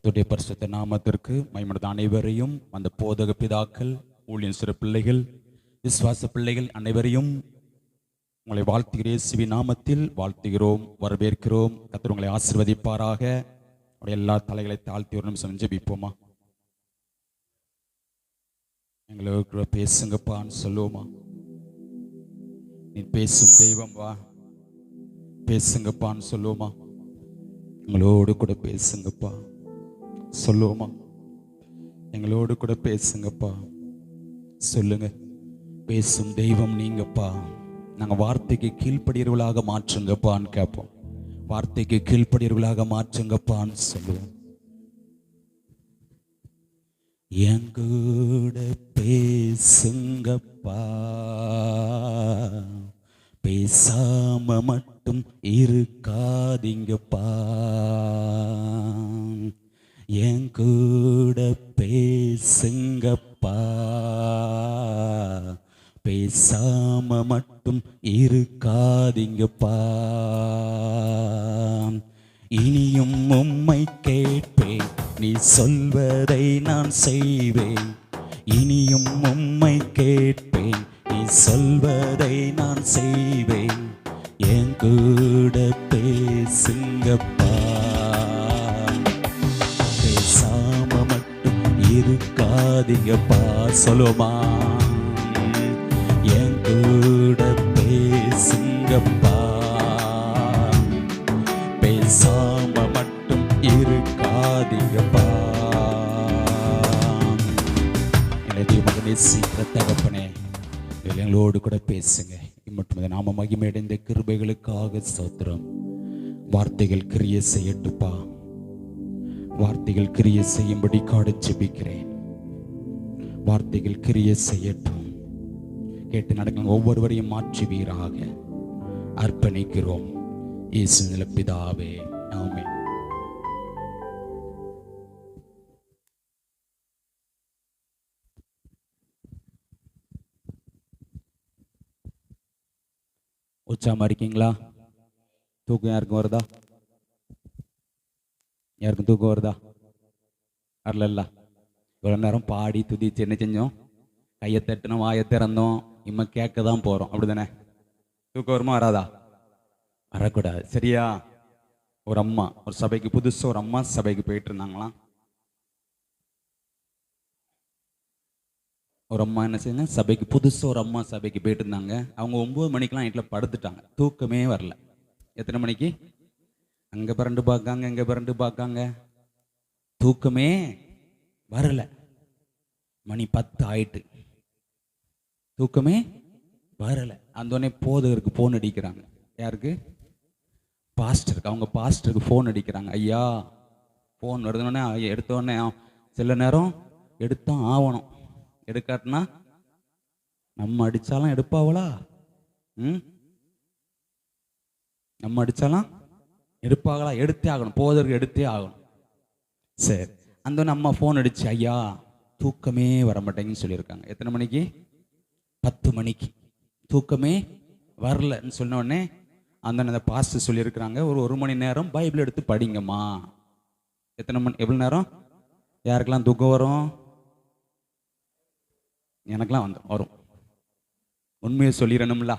கர்த்தருடைய பரிசுத்த நாமத்திற்கு மகிமை. அனைவரையும் அந்த போதக பிதாக்கள், ஊழியன் சிறு பிள்ளைகள், விசுவாச பிள்ளைகள் அனைவரையும் உங்களை வாழ்த்துகிறேன். இயேசுவின் நாமத்தில் வாழ்த்துகிறோம், வரவேற்கிறோம். கர்த்தர் உங்களை ஆசீர்வதிப்பாராக. அவருடைய எல்லா தலைகளை தாழ்த்தி ஒரு நிமிஷம் ஜெபிப்போமா? எங்களோட பேசுங்கப்பான்னு சொல்லுவோமா? நீ பேசும் தெய்வம் வா, பேசுங்கப்பான்னு சொல்லுவோமா? எங்களோடு கூட பேசுங்கப்பா சொல்லுவோமா? எங்களோடு கூட பேசுங்கப்பா சொல்லுங்க. பேசும் தெய்வம் நீங்கப்பா. நாங்கள் வார்த்தைக்கு கீழ்ப்படியவர்களாக மாற்றுங்கப்பான்னு கேட்போம். வார்த்தைக்கு கீழ்ப்படியவர்களாக மாற்றுங்கப்பான்னு சொல்லுவோம். எங்கூட பேசுங்கப்பா, பேசாம மட்டும் இருக்காதீங்கப்பா. என் கூட பேசுங்கப்பா, பேசாம மட்டும் இருக்காதீங்கப்பா. இனியும் உம்மை கேட்பேன், நீ சொல்வதை நான் செய்வேன். இனியும் உம்மை கேட்பேன், நீ சொல்வதை நான் செய்வேன். என் கூட பேசுங்கப்பா, பேசாம மட்டும் இருக்காதீங்கப்பா. சொல்லுமா? என் கூட பேசுங்கப்பா, பேசாம மட்டும் இருக்காதீங்கப்பா. எனது மகனே, சீக்கிர தகப்பனே, எங்களோடு கூட பேசுங்க. மட்டும் நாம மகிமையடைந்த கிருபைகளுக்காக ஸ்தோத்திரம். வார்த்தைகள் கிரியை செய்யட்டுப்பா, வார்த்தைகள் கிரியை செய்யும்படி காடு ஜெபிக்கிறேன். வார்த்தைகள் கிரியை செய்யட்டும். கேட்டு நடக்க ஒவ்வொருவரையும் மாற்றுவீராக. அர்ப்பணிக்கிறோம் இயேசுவின் பிதாவே, ஆமென். உற்சாகமா இருக்கீங்களா? தூக்கம் யாருக்கும் வருதா? யாருக்கும் தூக்கம் வருதா? வரல. இவ்வளோ நேரம் பாடி துதிச்சு என்ன செஞ்சோம்? கையை தட்டினோம், வாயை திறந்தோம். இம்மா கேட்க தான் போகிறோம், அப்படி தானே? தூக்கம் வருமா வராதா? வரக்கூடாது, சரியா? ஒரு அம்மா ஒரு சபைக்கு புதுசாக ஒரு அம்மா சபைக்கு போயிட்டு இருந்தாங்களாம். ஒரு அம்மா என்ன செய்யுங்க, சபைக்கு புதுசாக ஒரு அம்மா சபைக்கு போயிட்டு இருந்தாங்க. அவங்க 9 மணிக்கெலாம் வீட்டில் படுத்துட்டாங்க. தூக்கமே வரல. எத்தனை மணிக்கு? அங்கே பிறண்டு பார்க்காங்க, இங்கே பிறண்டு பார்க்காங்க, தூக்கமே வரல. மணி 10 ஆயிட்டு, தூக்கமே வரல. அந்தோடனே போதகருக்கு ஃபோன் அடிக்கிறாங்க. யாருக்கு? பாஸ்டருக்கு. அவங்க பாஸ்டருக்கு ஃபோன் அடிக்கிறாங்க. ஐயா, ஃபோன் வருதுன்னொடனே எடுத்தோடனே சில நேரம் எடுத்தான் ஆகணும். எடுக்காட்டினா நம்ம அடிச்சாலும் எடுப்பாவளா? நம்ம அடிச்சாலும் எடுப்பாங்களா? எடுத்தே ஆகணும், போதற்கு எடுத்தே ஆகணும். சரி, அந்த அம்மா ஃபோன் அடிச்சு, ஐயா தூக்கமே வர மாட்டேங்குன்னு சொல்லியிருக்காங்க. எத்தனை மணிக்கு? 10 மணிக்கு. தூக்கமே வரலன்னு சொன்ன உடனே அந்த பாஸ்டர் சொல்லியிருக்கிறாங்க, ஒரு மணி நேரம் பைபிள் எடுத்து படிங்கம்மா. எத்தனை மணி? எவ்வளோ நேரம்? யாருக்கெல்லாம் தூக்கம் வரும்? எனக்கெல்லாம் வரும். உண்மையை சொல்லிடணும்ல.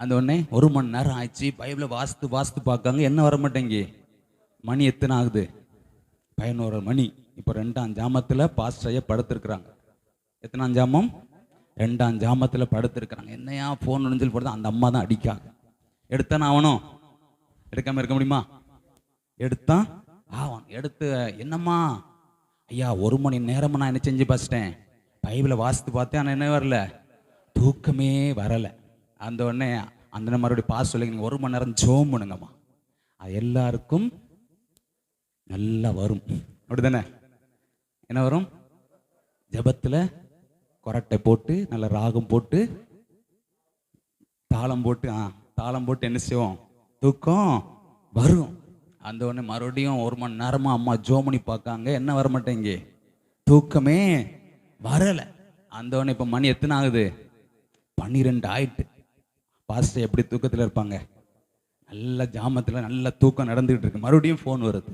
அந்த உடனே 1 மணி நேரம் ஆயிடுச்சு. பைபிளை வாசித்து பார்க்காங்க, என்ன வர மாட்டேங்க. மணி எத்தனை ஆகுது? 11 மணி. இப்போ 2ஆம் ஜாமத்தில் பாஸ்டரைய படுத்திருக்கிறாங்க. எத்தனாம் ஜாமம்? 2ஆம் ஜாமத்தில் படுத்திருக்கிறாங்க. என்னையா ஃபோன் சொல்லி போடுறது? அந்த அம்மா தான் அடிக்காங்க. எடுத்தான் ஆகணும், எடுக்காம இருக்க முடியுமா? எடுத்தான் ஆகணும். எடுத்து, என்னம்மா? ஐயா 1 மணி நேரமா நான் என்ன செஞ்சு பார்த்துட்டேன், பைபிளை வாசித்து பார்த்தேன், ஆனால் என்ன வரல, தூக்கமே வரலை. அந்த உடனே அந்த மறுபடியும் பாஸ் சொல்லி, நீங்கள் 1 மணி நேரம் ஜோம் பண்ணுங்கம்மா, அது எல்லாருக்கும் நல்லா வரும். அப்படி தானே? என்ன வரும்? ஜபத்தில் கொரட்டை போட்டு, நல்ல ராகம் போட்டு, தாளம் போட்டு என்ன செய்வோம்? தூக்கம் வரும். அந்த உடனே மறுபடியும் 1 மணி நேரமா அம்மா ஜோமணி பார்க்காங்க, என்ன வர மாட்டேங்க, தூக்கமே வரலை. அந்த உடனே இப்போ மணி எத்தனை ஆகுது? 12 ஆயிட்டு. பாஸ்டர் எப்படி தூக்கத்தில் இருப்பாங்க? நல்ல ஜாமத்தில் நல்ல தூக்கம் நடந்துகிட்டு இருக்கு. மறுபடியும் ஃபோன் வருது.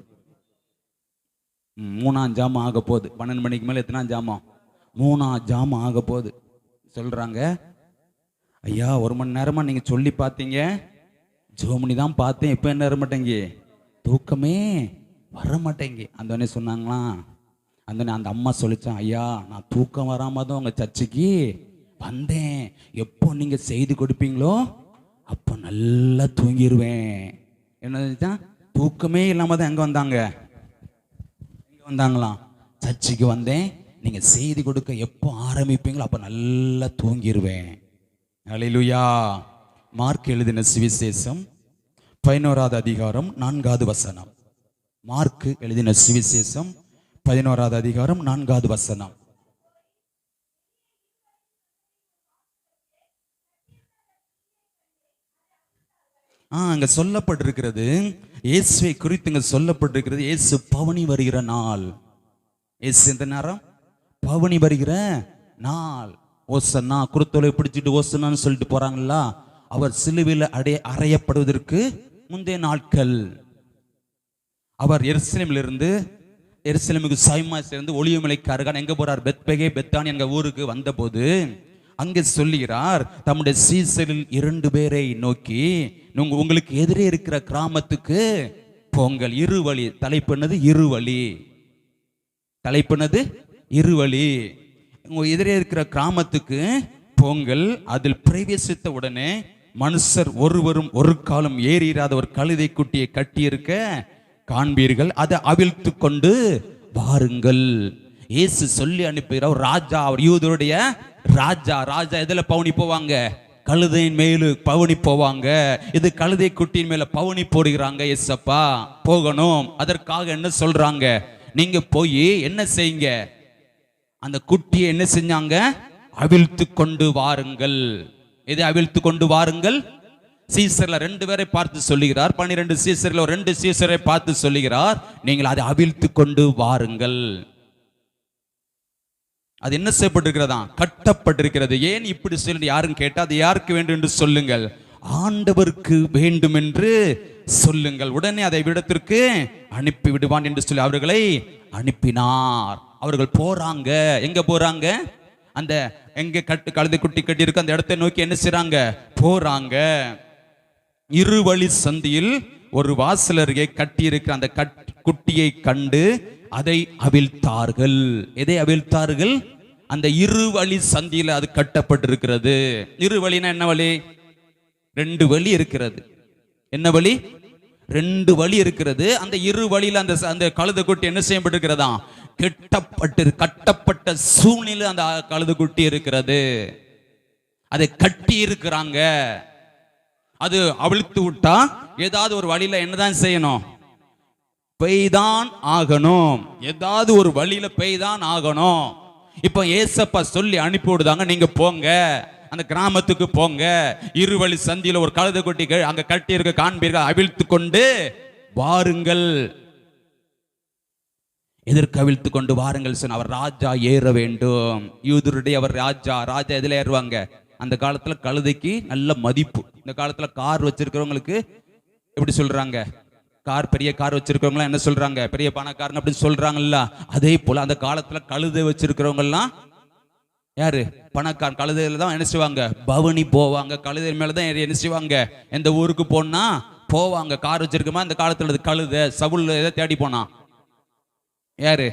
3ஆம் ஜாமம் ஆக போகுது. 12 மணிக்கு மேலே எத்தனாம் ஜாமம்? 3ஆம் ஜாமம் ஆக போகுது. சொல்றாங்க, ஐயா 1 மணி நேரமா நீங்க சொல்லி பார்த்தீங்க, ஜோமணி தான் பார்த்தேன், இப்போ என்ன வர மாட்டேங்க, தூக்கமே வர மாட்டேங்க. அந்த சொன்னாங்களாம், அந்த அம்மா சொல்லிச்சான், ஐயா நான் தூக்கம் வராம தான் உங்க சர்ச்சைக்கு வந்தேன், எப்போ நீங்க செய்து கொடுப்பீங்களோ அப்போ நல்லா தூங்கிடுவேன். என்ன தூக்கமே இல்லாம தான் எங்க வந்தாங்க, வந்தாங்களாம், சர்ச்சைக்கு வந்தேன், நீங்க செய்தி கொடுக்க எப்போ ஆரம்பிப்பீங்களோ அப்ப நல்லா தூங்கிடுவேன். அல்லேலூயா. மார்க் எழுதின சுவிசேஷம் 11வது அதிகாரம் 4வது வசனம். மார்க் எழுதின சுவிசேஷம் 11வது அதிகாரம் 4வது வசனம். அங்க சொல்லப்பட்டிருக்கிறது, இயேசுவை குறித்து இங்க சொல்லப்பட்டிருக்கிறது, இயேசு பவனி வருகிற நாள். இயேசு இந்த நேரம் பவனி வருகிற நாள். ஓசன்னா குருத்தோலை பிடிச்சிட்டு ஓசன்னான்னு சொல்லிட்டு போறாங்களா, அவர் சிலுவையில் அறையப்படுவதற்கு முந்தைய நாட்கள். அவர் எருசலேமுக்கு சாய்மாசிலிருந்து ஒளியுமலைக்கு அருகான எங்க போறார், பெத்பகே பெத்தானி எங்க ஊருக்கு வந்த போது அங்கே சொல்லுகிறார், தம்முடைய சீசரில் 2 பேரை நோக்கி, உங்களுக்கு எதிரே இருக்கிற கிராமத்துக்கு போங்கள். இருவழி தலைப்புனது, இருவழி தலைப்புனது, இருவழி. உங்க எதிரே இருக்கிற கிராமத்துக்கு போங்கள், அதில் பிரவேசித்த உடனே மனுஷர் ஒருவரும் ஒரு காலம் ஏறிராத ஒரு கழுதை குட்டியை கட்டியிருக்க காண்பீர்கள், அதை அவிழ்த்து கொண்டு வாருங்கள். இயேசு சொல்லி அனுப்புகிறார். ராஜா, அவர் யூதருடைய ராஜா. ராஜா எதுல பவனி போவாங்க, கழுதையின் மேலு பவனி போவாங்க. இது கழுதை குட்டியின் மேல பவனி போடுகிறாங்க. ஏசப்பா போகணும், அதற்காக என்ன சொல்றாங்க, நீங்க போய் என்ன செய்யுங்க, அந்த குட்டியை என்ன செஞ்சாங்க, அவிழ்த்து கொண்டு வாருங்கள். இதை அவிழ்த்து கொண்டு வாருங்கள். சீசர்ல 2 பேரை பார்த்து சொல்லுகிறார், 12 சீசர்ல 2 சீசரை பார்த்து சொல்லுகிறார், நீங்கள் அதை அவிழ்த்து கொண்டு வாருங்கள். அது என்ன செய்யப்பட்டிருக்கிறதா, கட்டப்பட்டிருக்கிறது. ஏன் இப்படி சொல்லி யாரும் கேட்டா, அது யாருக்கு வேண்டும் என்று சொல்லுங்கள், ஆண்டவருக்கு வேண்டும் என்று சொல்லுங்கள். உடனே அதை விடத்திற்கு அனுப்பி விடுவான் என்று சொல்லி அவர்களை அனுப்பினார். அவர்கள் போறாங்க. எங்க போறாங்க, அந்த எங்க கழுதை குட்டி கட்டி இருக்கு அந்த இடத்தை நோக்கி என்ன செய்றாங்க, போறாங்க. இருவழி சந்தியில் ஒரு வாசல் அருகே கட்டி இருக்கிற அந்த குட்டியை கண்டு அதை அவிழ்த்தார்கள். எதை அவிழ்த்தார்கள், அந்த இருவழி சந்தியில அது கட்டப்பட்டிருக்கிறது. இருவழினா என்ன வழி, 2 வழி இருக்கிறது. என்ன வழி, 2 வழி இருக்கிறது. அந்த இரு வழியில அந்த கழுதை குட்டி என்ன செய்யப்பட்டிருக்கிறதா, கட்டப்பட்ட சூழ்நிலை அந்த கழுதை குட்டி இருக்கிறது. அதை கட்டி இருக்கிறாங்க. அது அவிழ்த்து விட்டா ஏதாவது ஒரு வழியில என்னதான் செய்யணும், பெய்தான் ஆகணும். ஏதாவது ஒரு வழியில பெய்தான் ஆகணும். இப்ப ஏசப்பா சொல்லி அனுப்பி விடுதாங்க, நீங்க போங்க, அந்த கிராமத்துக்கு போங்க, இருவழி சந்தியில ஒரு கழுதை குட்டி அங்க கட்டி இருக்க காண்பீர்கள், அவிழ்த்து கொண்டு வாருங்கள். எதற்கு அவிழ்த்து கொண்டு வாருங்கள் சொன்ன, அவர் ராஜா ஏற வேண்டும். யூதருடைய அவர் ராஜா. ராஜா எதுல ஏறுவாங்க, அந்த காலத்துல கழுதைக்கு நல்ல மதிப்பு. இந்த காலத்துல கார் வச்சிருக்கிறவங்களுக்கு எப்படி சொல்றாங்க, கார் பெரிய கார் வச்சிருக்கிறவங்க என்ன சொல்றாங்க, பெரிய பணக்காரங்க அப்படி சொல்றாங்கல்ல. அதே போல அந்த காலத்துல கழுதை வச்சிருக்கிறவங்க எல்லாம் யாரு, பணக்காரன். கழுதையில தான் என்ன செய்வாங்க, பவனி போவாங்க. கழுதை மேலதான் என்ன செய்வாங்க, எந்த ஊருக்கு போனா போவாங்க. கார் வச்சிருக்கமா அந்த காலத்துல கழுதை சவுல் எதை தேடி போனான், யாரு,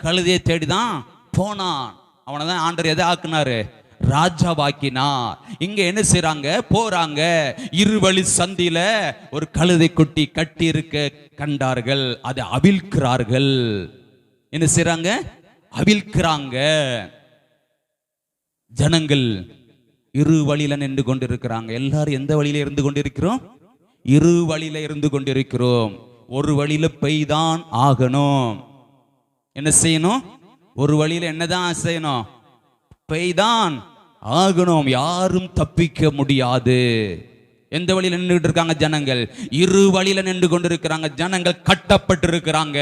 கழுதையை தேடிதான் போனான். அவனை தான் ஆண்டவர் எதை ஆக்குனாரு, ராஜாவாக்கினார். இங்க என்ன செய்றாங்க, போறாங்க. இருவழி சந்தியில ஒரு கழுதை குட்டி கட்டி இருக்க கண்டார்கள். அதை அவிழ்க்கிறார்கள். என்ன செய்றாங்க, அவிழ்க்கிறாங்க. ஜனங்கள் இரு வழியில நின்று கொண்டிருக்கிறாங்க. எல்லாரும் எந்த வழியில இருந்து கொண்டிருக்கிறோம், இரு வழியில இருந்து கொண்டிருக்கிறோம். ஒரு வழியில பெய்தான் ஆகணும். என்ன செய்யணும், ஒரு வழியில என்னதான் செய்யணும், பெய்தான் ஆகணும். யாரும் தப்பிக்க முடியாது. எந்த வழியில நின்றுட்டு இருக்காங்க ஜனங்கள், இரு வழியில நின்று கொண்டிருக்கிறாங்க. ஜனங்கள் கட்டப்பட்டிருக்கிறாங்க.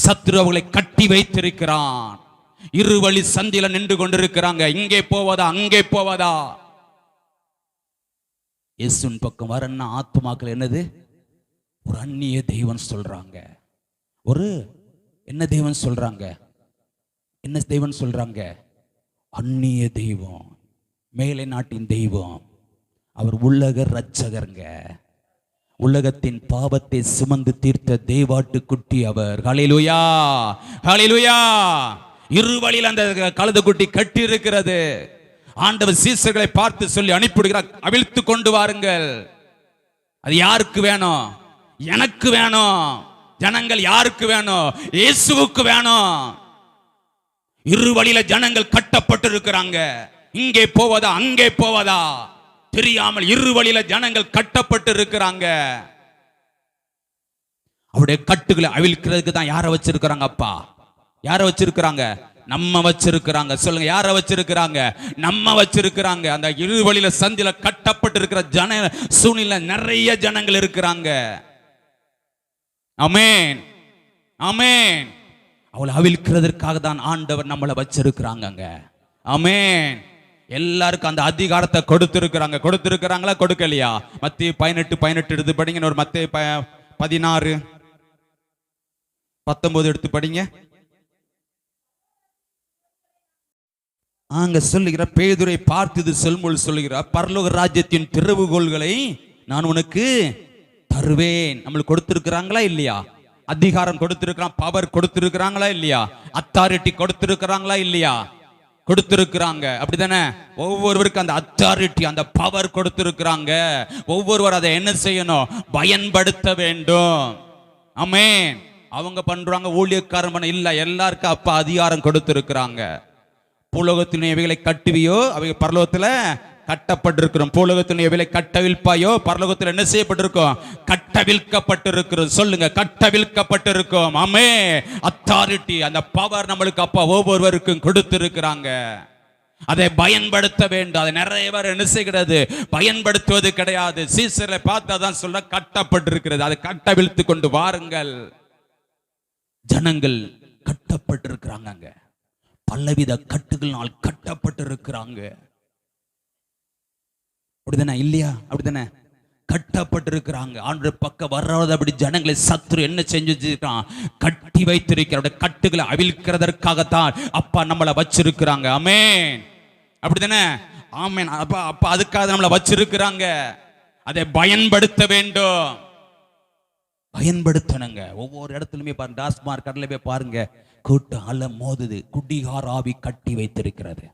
சத்ரு அவர்களை கட்டி வைத்திருக்கிறான். இரு வழி சந்தியில நின்று கொண்டிருக்கிறாங்க. இங்கே போவதா அங்கே போவதா. இயேசுவின் பக்கம் வரன்னா ஆத்துமாக்கள் என்னது, ஒரு அந்நிய தெய்வம் சொல்றாங்க. ஒரு என்ன தெய்வம் சொல்றாங்க? என்ன தெய்வம் சொல்றாங்க? அந்நிய தெய்வம், மேலை நாட்டின் தெய்வம். அவர் உலக இரட்சகருங்க. உலகத்தின் பாவத்தை சுமந்து தீர்த்த தேவாட்டு குட்டி அவர். ஹல்லேலூயா, ஹல்லேலூயா. இருவழியில் அந்த கழுதை குட்டி கட்டி இருக்கிறது. ஆண்டவர் சீசர்களை பார்த்து சொல்லி அனுப்பிவிடுகிறார், அவிழ்த்து கொண்டு வாருங்கள். அது யாருக்கு வேணும்? எனக்கு வேணும். ஜனங்கள் யாருக்கு வேணும்? இயேசுவுக்கு வேணும். இருவழியில ஜனங்கள் கட்டப்பட்டு இருக்கிறாங்க. இங்கே போவதா அங்கே போவதா தெரியாமல் இருவழியில ஜனங்கள் கட்டப்பட்டு இருக்கிறாங்க. அவருடைய கட்டுகளை அவிழ்க்கிறதுக்கு தான் யாரை வச்சிருக்கிறாங்க? அப்பா யாரை வச்சிருக்கிறாங்க? நம்ம வச்சிருக்கிறாங்க. சொல்லுங்க, யாரை வச்சிருக்கிறாங்க? நம்ம வச்சிருக்கிறாங்க. அந்த இருவழியில சந்தில கட்டப்பட்டு இருக்கிற ஜன சூழ்நிலை நிறைய ஜனங்கள் இருக்கிறாங்க. ஆமென், ஆமென். அவளை அவிழ்க்கிறதற்காக தான் ஆண்டவர் நம்மளை வச்சிருக்கிறாங்க. ஆமென். எல்லாருக்கும் அந்த அதிகாரத்தை கொடுத்திருக்கிறாங்க. கொடுத்திருக்கிறாங்களா, கொடுக்கலையா? மத்தேயு 18:18 எடுத்து படிங்க. ஒரு மத்தேயு 16:19 எடுத்து படிங்க. அங்க சொல்லுகிற, பேதுரை பார்த்து சொல்லும்போது சொல்லுகிறார், பரலோக ராஜ்யத்தின் திறவுகோல்களை நான் உனக்கு தருவேன். நம்மளுக்கு கொடுத்திருக்கிறாங்களா இல்லையா? அதிகாரம் கொடுத்திருக்கிறான், பவர் கொடுத்திருக்கிறாங்களா இல்லையா? அத்தாரிட்டி கொடுத்திருக்கிறாங்களா இல்லையா? கொடுத்திருக்கிறாங்க. அப்படிதானே? ஒவ்வொருவருக்கும் அந்த அத்தாரிட்டி, அந்த பவர் கொடுத்திருக்கிறாங்க. ஒவ்வொருவர் அதை என்ன செய்யணும்? பயன்படுத்த வேண்டும். ஆமென். அவங்க பண்றாங்க, ஊழியக்காரன் பண்ண இல்ல. எல்லாருக்கும் அப்பா அதிகாரம் கொடுத்திருக்கிறாங்க. பூலோகத்தின் எவைகளை கட்டுவியோ அவை பரலோகத்துல கட்டப்பட்டிருக்கிறோம். பூலோகத்தின் எவைகளை கட்டவிழ்ப்பாயோ பரலோகத்தில் என்ன செய்யப்பட்டிருக்கோம்? கட்டவிழ்க்கப்பட்டிருக்கிறோம். சொல்லுங்க, கட்டவிழ்க்கப்பட்டிருக்கோம். ஆமே. அத்தாரிட்டி, அந்த பவர் நம்மளுக்கு அப்பா ஒவ்வொருவருக்கும் கொடுத்திருக்கிறாங்க. அதை பயன்படுத்த வேண்டும். அதை நிறைய பேர் என்ன செய்கிறது? பயன்படுத்துவது கிடையாது. சீசரை பார்த்தாதான் சொல்ல கட்டப்பட்டிருக்கிறது. அதை கட்டவிழ்த்து கொண்டு வாருங்கள். ஜனங்கள் கட்டப்பட்டிருக்கிறாங்க. பலவித கட்டுகளினால் கட்டப்பட்டிருக்கிறாங்க. அப்படிதானே இல்லையா? அப்படிதானே? கட்டப்பட்டிருக்கிறாங்க. ஆண்டவர் பக்கம் வர்றது அப்படி ஜனங்களை சத்துரு என்ன செஞ்சிருக்கான்? கட்டி வைத்திருக்கிற கட்டுகளை அவிழ்க்கிறதற்காகத்தான் அப்பா நம்மளை வச்சிருக்கிறாங்க. ஆமென். அப்படிதானே? ஆமென். அப்பா அதுக்காக நம்மளை வச்சிருக்கிறாங்க. அதை பயன்படுத்த வேண்டும். பயன்படுத்தணுங்க. ஒவ்வொரு இடத்துலயுமே பாருங்க, டாஸ்மார்க் கடல போய் பாருங்க, கூட்டம் அல மோதுது. குடிகார ஆவி கட்டி வைத்திருக்கிறது.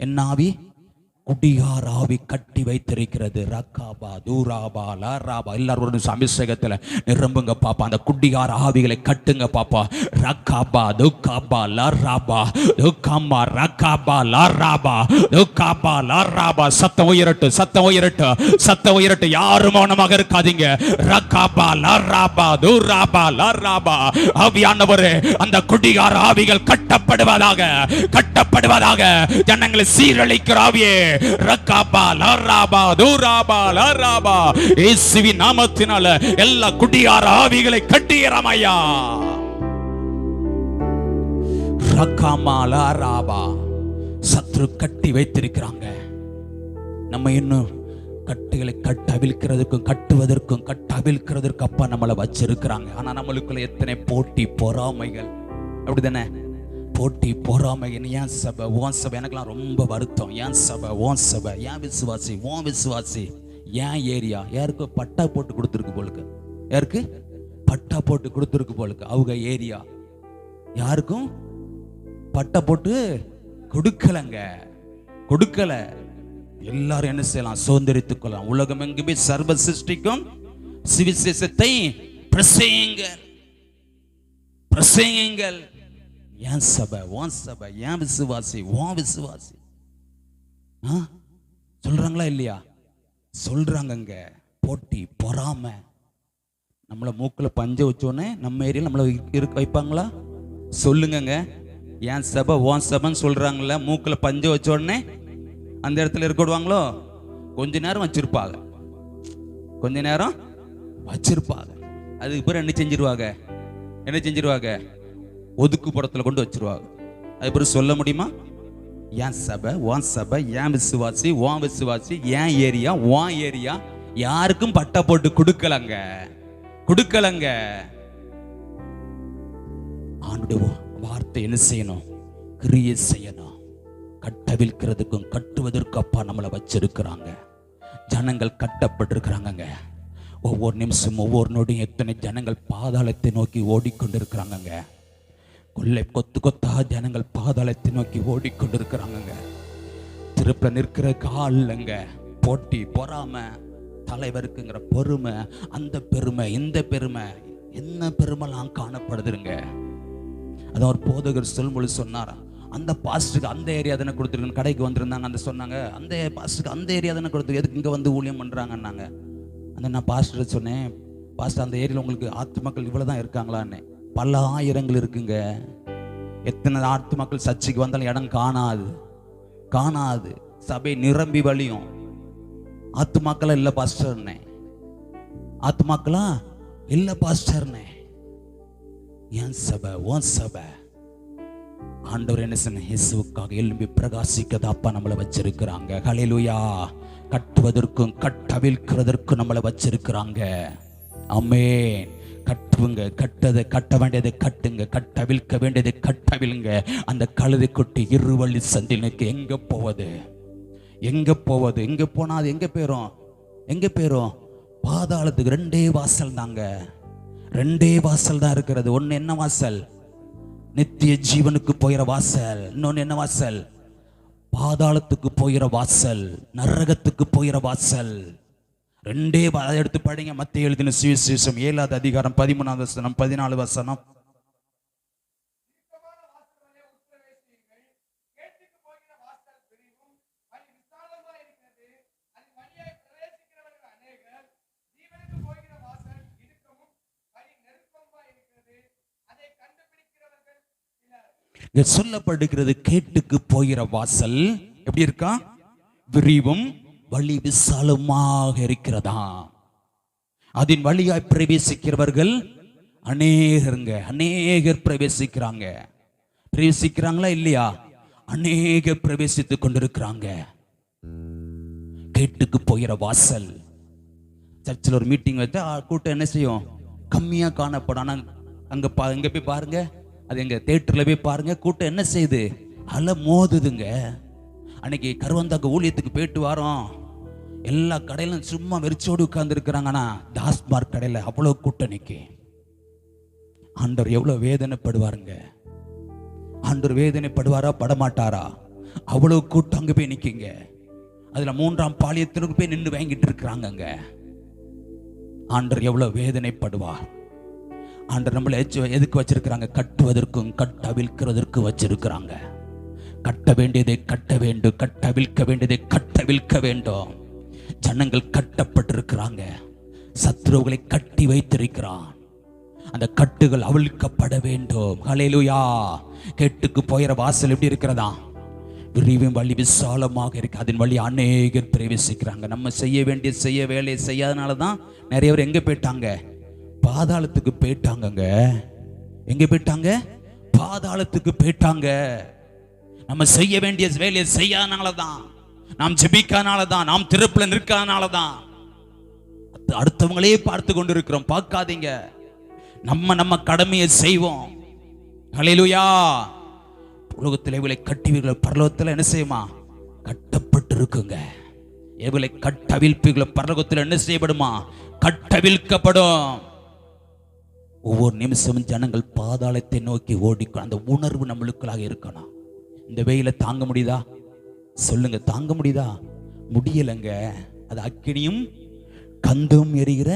என்ன ஆவி? குடிகார ஆவி கட்டி வைத்திருக்கிறது. ரக்காபா தூராபா லாராபா. எல்லாரும் அபிஷேகத்துல நிரம்புங்க பாப்பா. அந்த குடிகார ஆவிகளை கட்டுங்க பாப்பா. ரக்காபா துக்காபா லாராபா துக்காமா ரக்காபா லாராபா துக்காபா லாராபா. சத்தம் உயரட்டு, சத்தம் உயரட்டு, சத்தம் உயரட்டு. யாரும் மௌனமாக இருக்காதீங்க. ரக்காபா லாராபா தூராபா லாராபா. ஆவியானவரே, அந்த குடிகார ஆவிகள் கட்டப்படுவதாக, கட்டப்படுவதாக. ஜனங்களை சீரழிக்கிற ஆவியே ரக்காபா லாராபா தூராபா லாராபா. இயேசுவின் நாமத்தினால எல்லா குடிகார ஆவிகளை கட்டியறமையா. ரக்காமா லாராபா. சத்ரு கட்டி வைத்திருக்கிறாங்க. நம்ம இன்னும் கட்டுகளை கட்டவிழ்க்கிறதுக்கும் கட்டுவதற்கும் கட்டவிழ்க்கிறதுக்கு அப்பா நம்மளை வச்சிருக்கிறாங்க. ஆனா நம்மளுக்குள்ள எத்தனை போட்டி பொறாமைகள். அப்படிதானே? போட்டி பொறாமை. ஏன் சபை ஓன் சபை? எனக்கெல்லாம் ரொம்ப வருத்தம். ஏன் சபை ஓன் சபை? ஏன் விசுவாசி ஓன் விசுவாசி? ஏன் ஏரியா? யாருக்கு பட்டா போட்டு கொடுத்துருக்கு போலுக்கு? யாருக்கு பட்டா போட்டு கொடுத்துருக்கு போலுக்கு? அவங்க ஏரியா யாருக்கும் பட்டா போட்டு கொடுக்கலங்க, கொடுக்கல. எல்லாரும் என்ன செய்யலாம்? சுதந்திரித்துக் கொள்ளலாம். உலகம் எங்குமே சர்வ சிருஷ்டிக்கும் சுவிசேஷத்தை பிரசங்கியுங்கள், பிரசங்கியுங்கள். ஏன் சபை ஓன் சபை? ஏன் விசுவாசி ஓன் விசுவாசி? சொல்றாங்களா இல்லையா? சொல்றாங்க. போட்டி பொறாமை. நம்மளை மூக்குல பஞ்ச வச்சோன்னே நம்ம ஏரியால நம்மளை இருக்க வைப்பாங்களா? சொல்லுங்க. ஏன் சபை ஓன் சபைன்னு சொல்றாங்களா? மூக்குல பஞ்ச வச்ச உடனே அந்த இடத்துல இருக்க விடுவாங்களோ? கொஞ்ச நேரம் வச்சிருப்பாங்க, கொஞ்ச நேரம் வச்சிருப்பாங்க. அதுக்கு பிறகு என்ன செஞ்சிருவாங்க? என்ன செஞ்சிருவாங்க? ஒதுக்குப்புறத்துல கொண்டு வச்சிருவாங்க. அது பிறகு சொல்ல முடியுமா? ஏன் சபை ஓன் சபை? ஏன் விசுவாசி ஓன் விசுவாசி? ஏன் ஏரியா ஓன் ஏரியா? யாருக்கும் பட்டா போட்டு கொடுக்கலங்க, கொடுக்கலங்க. ஆண்டுடைய வார்த்தை என்ன செய்யணும்? கிரியை செய்யணும். கட்டவிழ்க்கிறதுக்கும் கட்டுவதற்கும் அப்பா நம்மளை வச்சிருக்கிறாங்க. ஜனங்கள் கட்டப்பட்டிருக்கிறாங்க. ஒவ்வொரு நிமிஷம் ஒவ்வொரு நொடியும் எத்தனை ஜனங்கள் பாதாளத்தை நோக்கி ஓடிக்கொண்டிருக்கிறாங்க. கொள்ளை கொத்து கொத்தா ஜனங்கள் பாதாளத்தை நோக்கி ஓடிக்கொண்டிருக்கிறாங்க. திருப்ப நிற்கிற காலங்க போட்டி, பொறாம, தலைவருக்குங்கிற பொறுமை, அந்த பெருமை, இந்த பெருமை, என்ன பெருமைலாம் காணப்படுதுங்க. அதான் ஒரு போதகர் சொல்மொழி சொன்னாரா, அந்த பாஸ்டருக்கு அந்த ஏரியா தானே கொடுத்துருக்குன்னு கடைக்கு வந்திருந்தாங்க. அந்த சொன்னாங்க, அந்த பாஸ்டருக்கு அந்த ஏரியா தானே கொடுத்துருக்கு, எதுக்கு இங்கே வந்து ஊழியம் பண்ணுறாங்கன்னாங்க. அந்த நான் பாஸ்டர் சொன்னேன், பாஸ்டர் அந்த ஏரியாவில் உங்களுக்கு ஆத்துமக்கள் இவ்வளோ தான் இருக்காங்களான்னு. பல ஆயிரங்கள் இருக்குங்க. எத்தனை ஆத்துமக்கள் சர்ச்சைக்கு வந்தாலும் இடம் காணாது. சபை நிரம்பி வழியும். ஆத்துமாக்களா இல்லை பாஸ்டர்னே, ஆத்துமாக்களா இல்லை பாஸ்டர்னே. என் சபை, உன் சபை. ஆண்டவர் என்ன சொன்ன, இயேசுவுக்காக எழும்பி பிரகாசிக்கதா அப்பா நம்மளை வச்சிருக்கிறாங்க. ஹல்லேலூயா. கட்டுவதற்கும் கட்டவிழ்க்கிறதற்கும் நம்மளை வச்சிருக்கிறாங்க. ஆமென். கட்டுங்க, கட்ட வேண்டியதை கட்டுங்க, கட்டவிழ்க்க வேண்டியதை கட்டவிழுங்க. அந்த கழுதை குட்டி இருவழி சந்திலுக்கு எங்க போவது? எங்க போனா அது எங்க போயிரும்? பாதாளத்துக்கு 2 வாசல் தாங்க. 2 வாசல் தான் இருக்கிறது. ஒன்னு என்ன வாசல்? நித்திய ஜீவனுக்கு போகிற வாசல். இன்னொன்னு என்ன வாசல்? பாதாளத்துக்கு போகிற வாசல், நரகத்துக்கு போகிற வாசல். 2 எடுத்து படிங்க. மத்தேயு எழுதின சுவிசேஷம் 7வது அதிகாரம் 13வது வசனம், 14 வசனம். இங்க சொல்லப்படுகிறது, கேட்டுக்கு போகிற வாசல் எப்படி இருக்கா? விரிவும் வழி விசாலமாக இருக்கிறதா. அதன் வழியாய் பிரவேசிக்கிறவர்கள் அநேகர் பிரவேசிக்கிறாங்களா இல்லையா? அநேகர் பிரவேசித்துக் கொண்டிருக்கிறாங்க. கேட்டுக்கு போகிற வாசல். சர்ச்சில் ஒரு மீட்டிங் வச்சா கூட்டம் என்ன செய்யும்? கம்மியா காணப்படும். ஆனா அங்க போய் பாருங்க, அது எங்க தியேட்டர்ல போய் பாருங்க, கூட்டம் என்ன செய்யுது? அலை மோதுதுங்க. அன்னைக்கு கருவந்தாக்கு ஊழியத்துக்கு போயிட்டு வரோம். எல்லா கடையிலும் சும்மா வெறிச்சோடு உட்கார்ந்து இருக்கிறாங்கன்னா, டாஸ்மார்க் கடையில அவ்வளவு கூட்டம் நிக்கி. ஆண்டவர் எவ்வளவு வேதனைப்படுவாருங்க. ஆண்டவர் வேதனைப்படுவாரா படமாட்டாரா? அவ்வளவு கூட்டம் அங்க போய் நிக்கிங்க. அதுல 3ஆம் பாளையத்திற்கு போய் நின்று வாங்கிட்டு இருக்கிறாங்க. ஆண்டவர் எவ்வளவு வேதனைப்படுவார். ஆண்டவர் நம்மளை எதுக்கு வச்சிருக்கிறாங்க? கட்டுவதற்கும் கட்டவிழ்க்கிறதற்கு வச்சிருக்கிறாங்க. கட்ட வேண்டியதை கட்ட வேண்டும், கட்டவிழ்க்க வேண்டியதை கட்டவிழ்க்க வேண்டும். ஜனங்கள் கட்டப்பட்டிருக்கிறாங்க. சத்ருவுகளை கட்டி வைத்திருக்கிறான். அந்த கட்டுகள் அவிழ்க்கப்பட வேண்டும். ஹல்லேலூயா. கேட்டுக்கு போகிற வாசல் எப்படி இருக்கிறதா? விரிவும் வழி விசாலமாக இருக்கு. அதன் வழி அநேகர் பிரவேசிக்கிறாங்க. நம்ம செய்ய வேலையை செய்யாதனால தான் நிறைய பேர் எங்க போயிட்டாங்க? பாதாளத்துக்கு போயிட்டாங்க. எங்க போயிட்டாங்க? பாதாளத்துக்கு போயிட்டாங்க. நம்ம செய்ய வேண்டிய வேலையை செய்யாதனாலதான், நாம் ஜெபிக்காதனாலதான், நாம் திருப்புல நிற்காதனாலதான் அடுத்தவங்களே பார்த்து கொண்டு இருக்கிறோம். பார்க்காதீங்க, நம்ம கடமையை செய்வோம். ஹல்லேலூயா. உலகத்தில் இவளை கட்டுவீர்கள், பரலோகத்தில் என்ன செய்யுமா? கட்டப்பட்டு இருக்குங்க. இவளை கட்டவிழ்ப்பீர்கள், பரலோகத்தில் என்ன செய்யப்படுமா? கட்டவிழ்க்கப்படும். ஒவ்வொரு நிமிஷமும் ஜனங்கள் பாதாளத்தை நோக்கி ஓடிக்கும். அந்த உணர்வு நம்மளுக்குள்ளாக இருக்கணும். இந்த வெயிலை தாங்க முடியுதா? சொல்லுங்க, தாங்க முடியுதா? முடியலைங்க. அது அக்கினியும் கந்தும் எரிகிற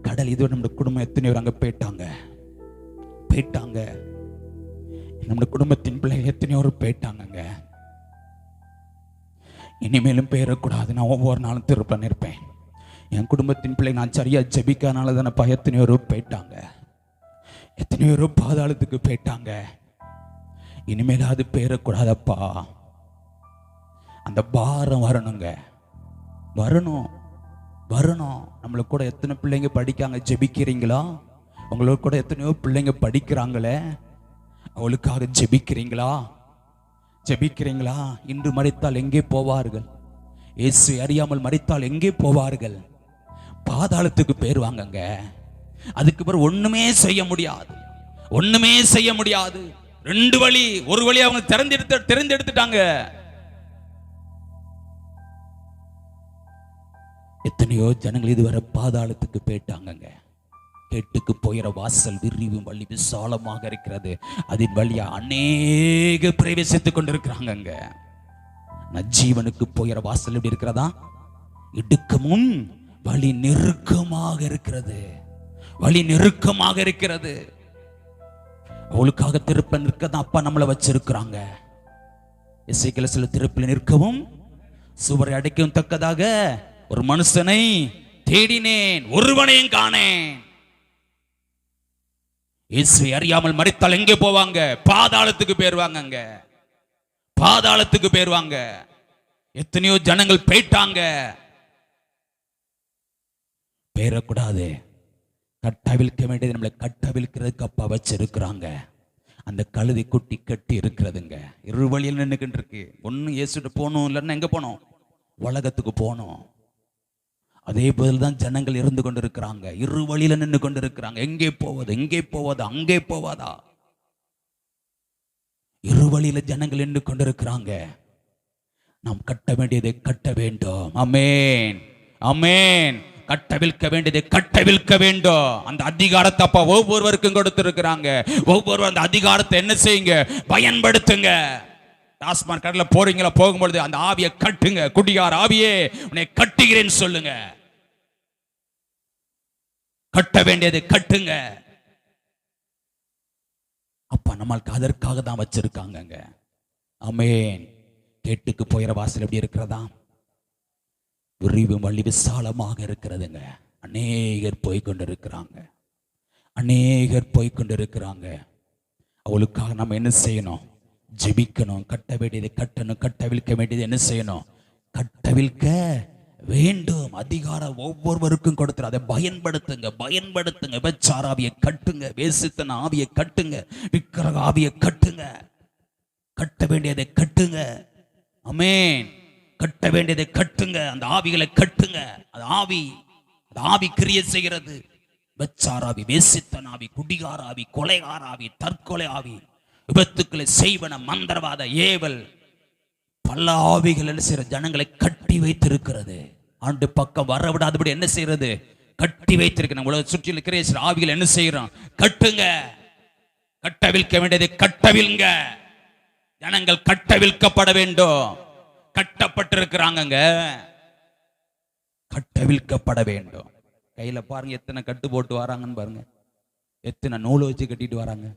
கடல். இது நம்ம குடும்பம் எத்தனை பேர் அங்க போயிட்டாங்க. நம்ம குடும்பத்தின் பிள்ளைகள் எத்தனையோ பேர் போயிட்டாங்க. இனிமேலும் போயிடக்கூடாது. நான் ஒவ்வொரு நாளும் திருப்ப நிற்பேன். என் குடும்பத்தின் பிள்ளை நான் சரியா ஜெபிக்காதனால தானே எத்தனையோ பேர் போயிட்டாங்க. எத்தனையோ பேர் பாதாளத்துக்கு போயிட்டாங்க. இனிமேல் அது போயிடக்கூடாதப்பா. அந்த பாரம் வரணுங்க. வரணும். நம்மளுக்கு கூட எத்தனை பிள்ளைங்க படிக்காங்க? ஜெபிக்கிறீங்களா? உங்களுக்கு கூட எத்தனையோ பிள்ளைங்க படிக்கிறாங்களே, அவளுக்காக ஜெபிக்கிறீங்களா? இன்று மரித்தால் எங்கே போவார்கள்? இயேசு அறியாமல் மரித்தால் எங்கே போவார்கள்? பாதாளத்துக்கு போயிருவாங்கங்க. அதுக்கு பிறகு ஒண்ணுமே செய்ய முடியாது. ஒண்ணுமே செய்ய முடியாது. ரெண்டு வழி, ஒரு வழி அவங்க தெரிந்தெடுத்துட்டாங்க. எத்தனையோ ஜனங்கள் இதுவரை பாதாளத்துக்கு போயிட்டாங்க. கேட்டுக்கு போயிற வாசல் விரிவும் வழி விசாலமாக இருக்கிறது. அதன் வழியா அநேக பிரவேசித்துக் கொண்டிருக்கிறாங்க. ஜீவனுக்கு போயிற வாசல் எப்படி இருக்கிறதா? இடுக்கமும் வழி நெருக்கமாக இருக்கிறது. வழி நெருக்கமாக இருக்கிறது. அவளுக்காக திருப்ப நிற்கதான் அப்பா நம்மளை வச்சிருக்கிறாங்க. எசேக்கியேல் சில திருப்பில் நிற்கவும் சுவரை அடைக்கவும் தக்கதாக ஒரு மனுஷனை தேடினேன், ஒருவனையும் காணேன். இயேசுவை அறியாமல் மரித்தால் எங்கே போவாங்க? பாதாளத்துக்கு போயிருவாங்க. பாதாளத்துக்கு போயிருவாங்க. எத்தனையோ ஜனங்கள் போயிட்டாங்க. பேரக்கூடாது. கட்டவிழ்க்க வேண்டியது நம்மளை கட்டவிழ்க்கிறதுக்கு அப்பா வச்சிருக்கிறாங்க. அந்த கழுதை குட்டி கட்டி இருக்கிறதுங்க. இரு வழியில் நின்றுக்கிட்டு இருக்கு. ஒன்னு இயேசுட்டு போகணும், இல்லைன்னா எங்க போனோம்? உலகத்துக்கு போனோம். அதே போதில் தான் ஜனங்கள் இருந்து கொண்டு இருக்கிறாங்க. இரு வழியில நின்று கொண்டு இருக்கிறாங்க. எங்கே போவது? எங்கே போவதா? அங்கே போவதா? இரு வழியில ஜனங்கள் நின்று கொண்டு இருக்கிறாங்க. நாம் கட்ட வேண்டியதை கட்ட வேண்டும். ஆமென், ஆமென். கட்டவிழ்க்க வேண்டியதை கட்டவிழ்க்க வேண்டும். அந்த அதிகாரத்தை அப்பா ஒவ்வொருவருக்கும் கொடுத்திருக்கிறாங்க. ஒவ்வொருவர் அந்த அதிகாரத்தை என்ன செய்யுங்க? பயன்படுத்துங்க. டாஸ்மாக் கடையில் போறீங்களா? போகும்பொழுது அந்த ஆவியை கட்டுங்க. குடிகார ஆவியே, உன்னை கட்டுகிறேன்னு சொல்லுங்க. கட்ட வேண்டியதை கட்டுங்க. அப்பா நம்மளுக்கு அதற்காக தான் வச்சிருக்காங்க. ஆமென். கேட்டுக்கு போயிற வாசல் எப்படி இருக்கிறதா? விரிவும் வழி விசாலமாக இருக்கிறதுங்க. அநேகர் போய்கொண்டிருக்கிறாங்க. அநேகர் போய்கொண்டிருக்கிறாங்க. அவளுக்காக நம்ம என்ன செய்யணும்? ஜெபிக்கணும். கட்ட வேண்டியதை கட்டணும். கட்டவிழ்க்க வேண்டியது என்ன செய்யணும்? கட்டவிழ்க்க வேண்டும். அதிகாரம் ஒவ்வொருவருக்கும் கொடுத்துரு. அதை பயன்படுத்துங்க, பயன்படுத்துங்க. விபச்சார ஆவியை கட்டுங்க, வேசித்தன ஆவியை கட்டுங்க, விக்கிரக ஆவியை கட்டுங்க. கட்ட வேண்டியதை கட்டுங்க. ஆமென். கட்ட வேண்டியதை கட்டுங்க. அந்த ஆவிகளை கட்டுங்க. அது ஆவி கிரியை செய்கிறது. விபச்சார ஆவி, வேசித்தன ஆவி, குடிகார ஆவி, கொலைகார ஆவி, தற்கொலை ஆவி, விபத்துக்களை செய்வன, மந்திரவாத ஏவல், பல ஆவிகள் என்ன செய்யற? ஜனங்களை கட்டி வைத்திருக்கிறது. ஆண்டு பக்கம் வர விடாதபடி என்ன செய்யறது? கட்டி வைத்திருக்கிற உலக சுற்றி இருக்கிற ஆவிகள் என்ன செய்யறோம்? கட்டுங்க. கட்டவிழ்க்க வேண்டியதை கட்டவிழ்ங்க. ஜனங்கள் கட்டவிழ்க்கப்பட வேண்டும். கட்டப்பட்டிருக்கிறாங்க. கட்டவிழ்க்கப்பட வேண்டும். கையில பாருங்க எத்தனை கட்டு போட்டு வராங்கன்னு பாருங்க. எத்தனை நூலை வச்சு கட்டிட்டு வராங்க.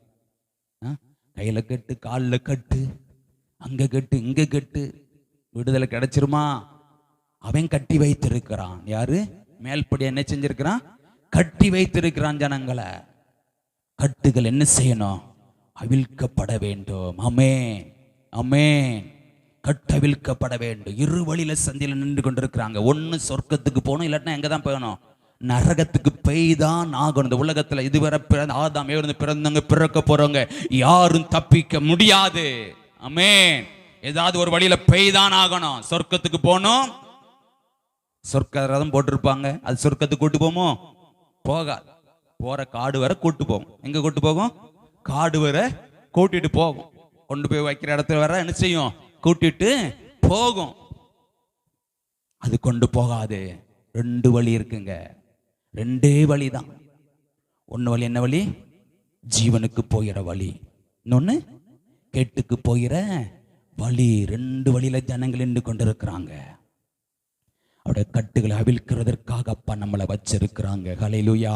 கையில கட்டு, காலில் கட்டு, அங்க கட்டு, இங்க கட்டு. விடுதலை கிடைச்சிருமா? அவன் கட்டி வைத்திருக்கிறான். யாரு? மேல்படி என்ன செஞ்சிருக்கிறான்? கட்டி வைத்திருக்கிறான் ஜனங்களை. கட்டுகள் என்ன செய்யணும்? அவிழ்க்கப்பட வேண்டும். ஆமென், ஆமென். கட்டவிழ்க்கப்பட வேண்டும். இரு வழியில சந்தியில நின்று கொண்டிருக்கிறாங்க. ஒன்னு சொர்க்கத்துக்கு போகணும், இல்லாட்டினா எங்க தான் போகணும்? நரகத்துக்கு பெய்தான் ஆகணும். இந்த உலகத்துல இதுவரை ஆதாம் பிறந்தவங்க, பிறக்க போறவங்க யாரும் தப்பிக்க முடியாது. ஆமென். ஏதாவது ஒரு வழியில பெய்தான் ஆகணும். சொர்க்கத்துக்கு போகணும். சொர்க்க ரதம் போட்டிருப்பாங்க. அது சொர்க்கத்துக்கு கூட்டு போமோ? போகாது. போற காடு வரை கூட்டு போகும். எங்க கூட்டு போகும்? காடு வரை கூட்டிட்டு போகும். கொண்டு போய் வைக்கிற இடத்துல வர என்ன செய்யும்? கூட்டிட்டு போகும். அது கொண்டு போகாது. ரெண்டு வழி இருக்குங்க. ரெண்டே வழிதான். ஒன்னு வழி என்ன வழி? ஜீவனுக்கு போகிற வழி. இன்னொன்னு கேட்டுக்கு போகிற வழி. ரெண்டு வழியில ஜனங்கள் நின்று கொண்டிருக்கிறாங்க. அவருடைய கட்டுகளை அவிழ்க்கிறதற்காக அப்பா நம்மளை வச்சிருக்கிறாங்க. ஹல்லேலூயா,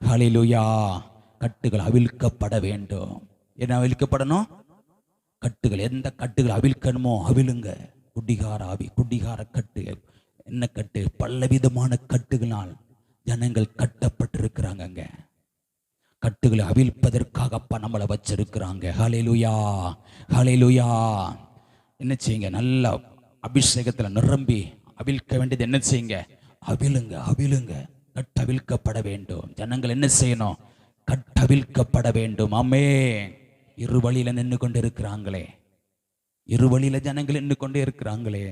ஹல்லேலூயா. கட்டுகள் அவிழ்க்கப்பட வேண்டும். என்ன அவிழ்க்கப்படணும்? கட்டுகள். எந்த கட்டுகள் அவிழ்க்கணுமோ அவிழுங்க. குடிகார ஆவி, குடிகார கட்டு, என்ன கட்டு? பலவிதமான கட்டுகளால் ஜனங்கள் கட்டப்பட்டிருக்கிறாங்க. கட்டுகளை அவிழ்ப்பதற்காக அப்பா நம்மளை வச்சிருக்கிறாங்க. ஹல்லேலூயா, ஹல்லேலூயா. என்ன செய்யுங்க? நல்ல அபிஷேகத்துல நிரம்பி அவிழ்க்க வேண்டியது என்ன செய்யுங்க? அவிழுங்க, அவிழுங்க. கட்டவிழ்க்கப்பட வேண்டும். ஜனங்கள் என்ன செய்யணும்? கட்டவிழ்க்கப்பட வேண்டும். ஆமென். இரு வழியில நின்று கொண்டு இருக்கிறாங்களே. இரு வழியில ஜனங்கள் நின்று கொண்டே இருக்கிறாங்களே.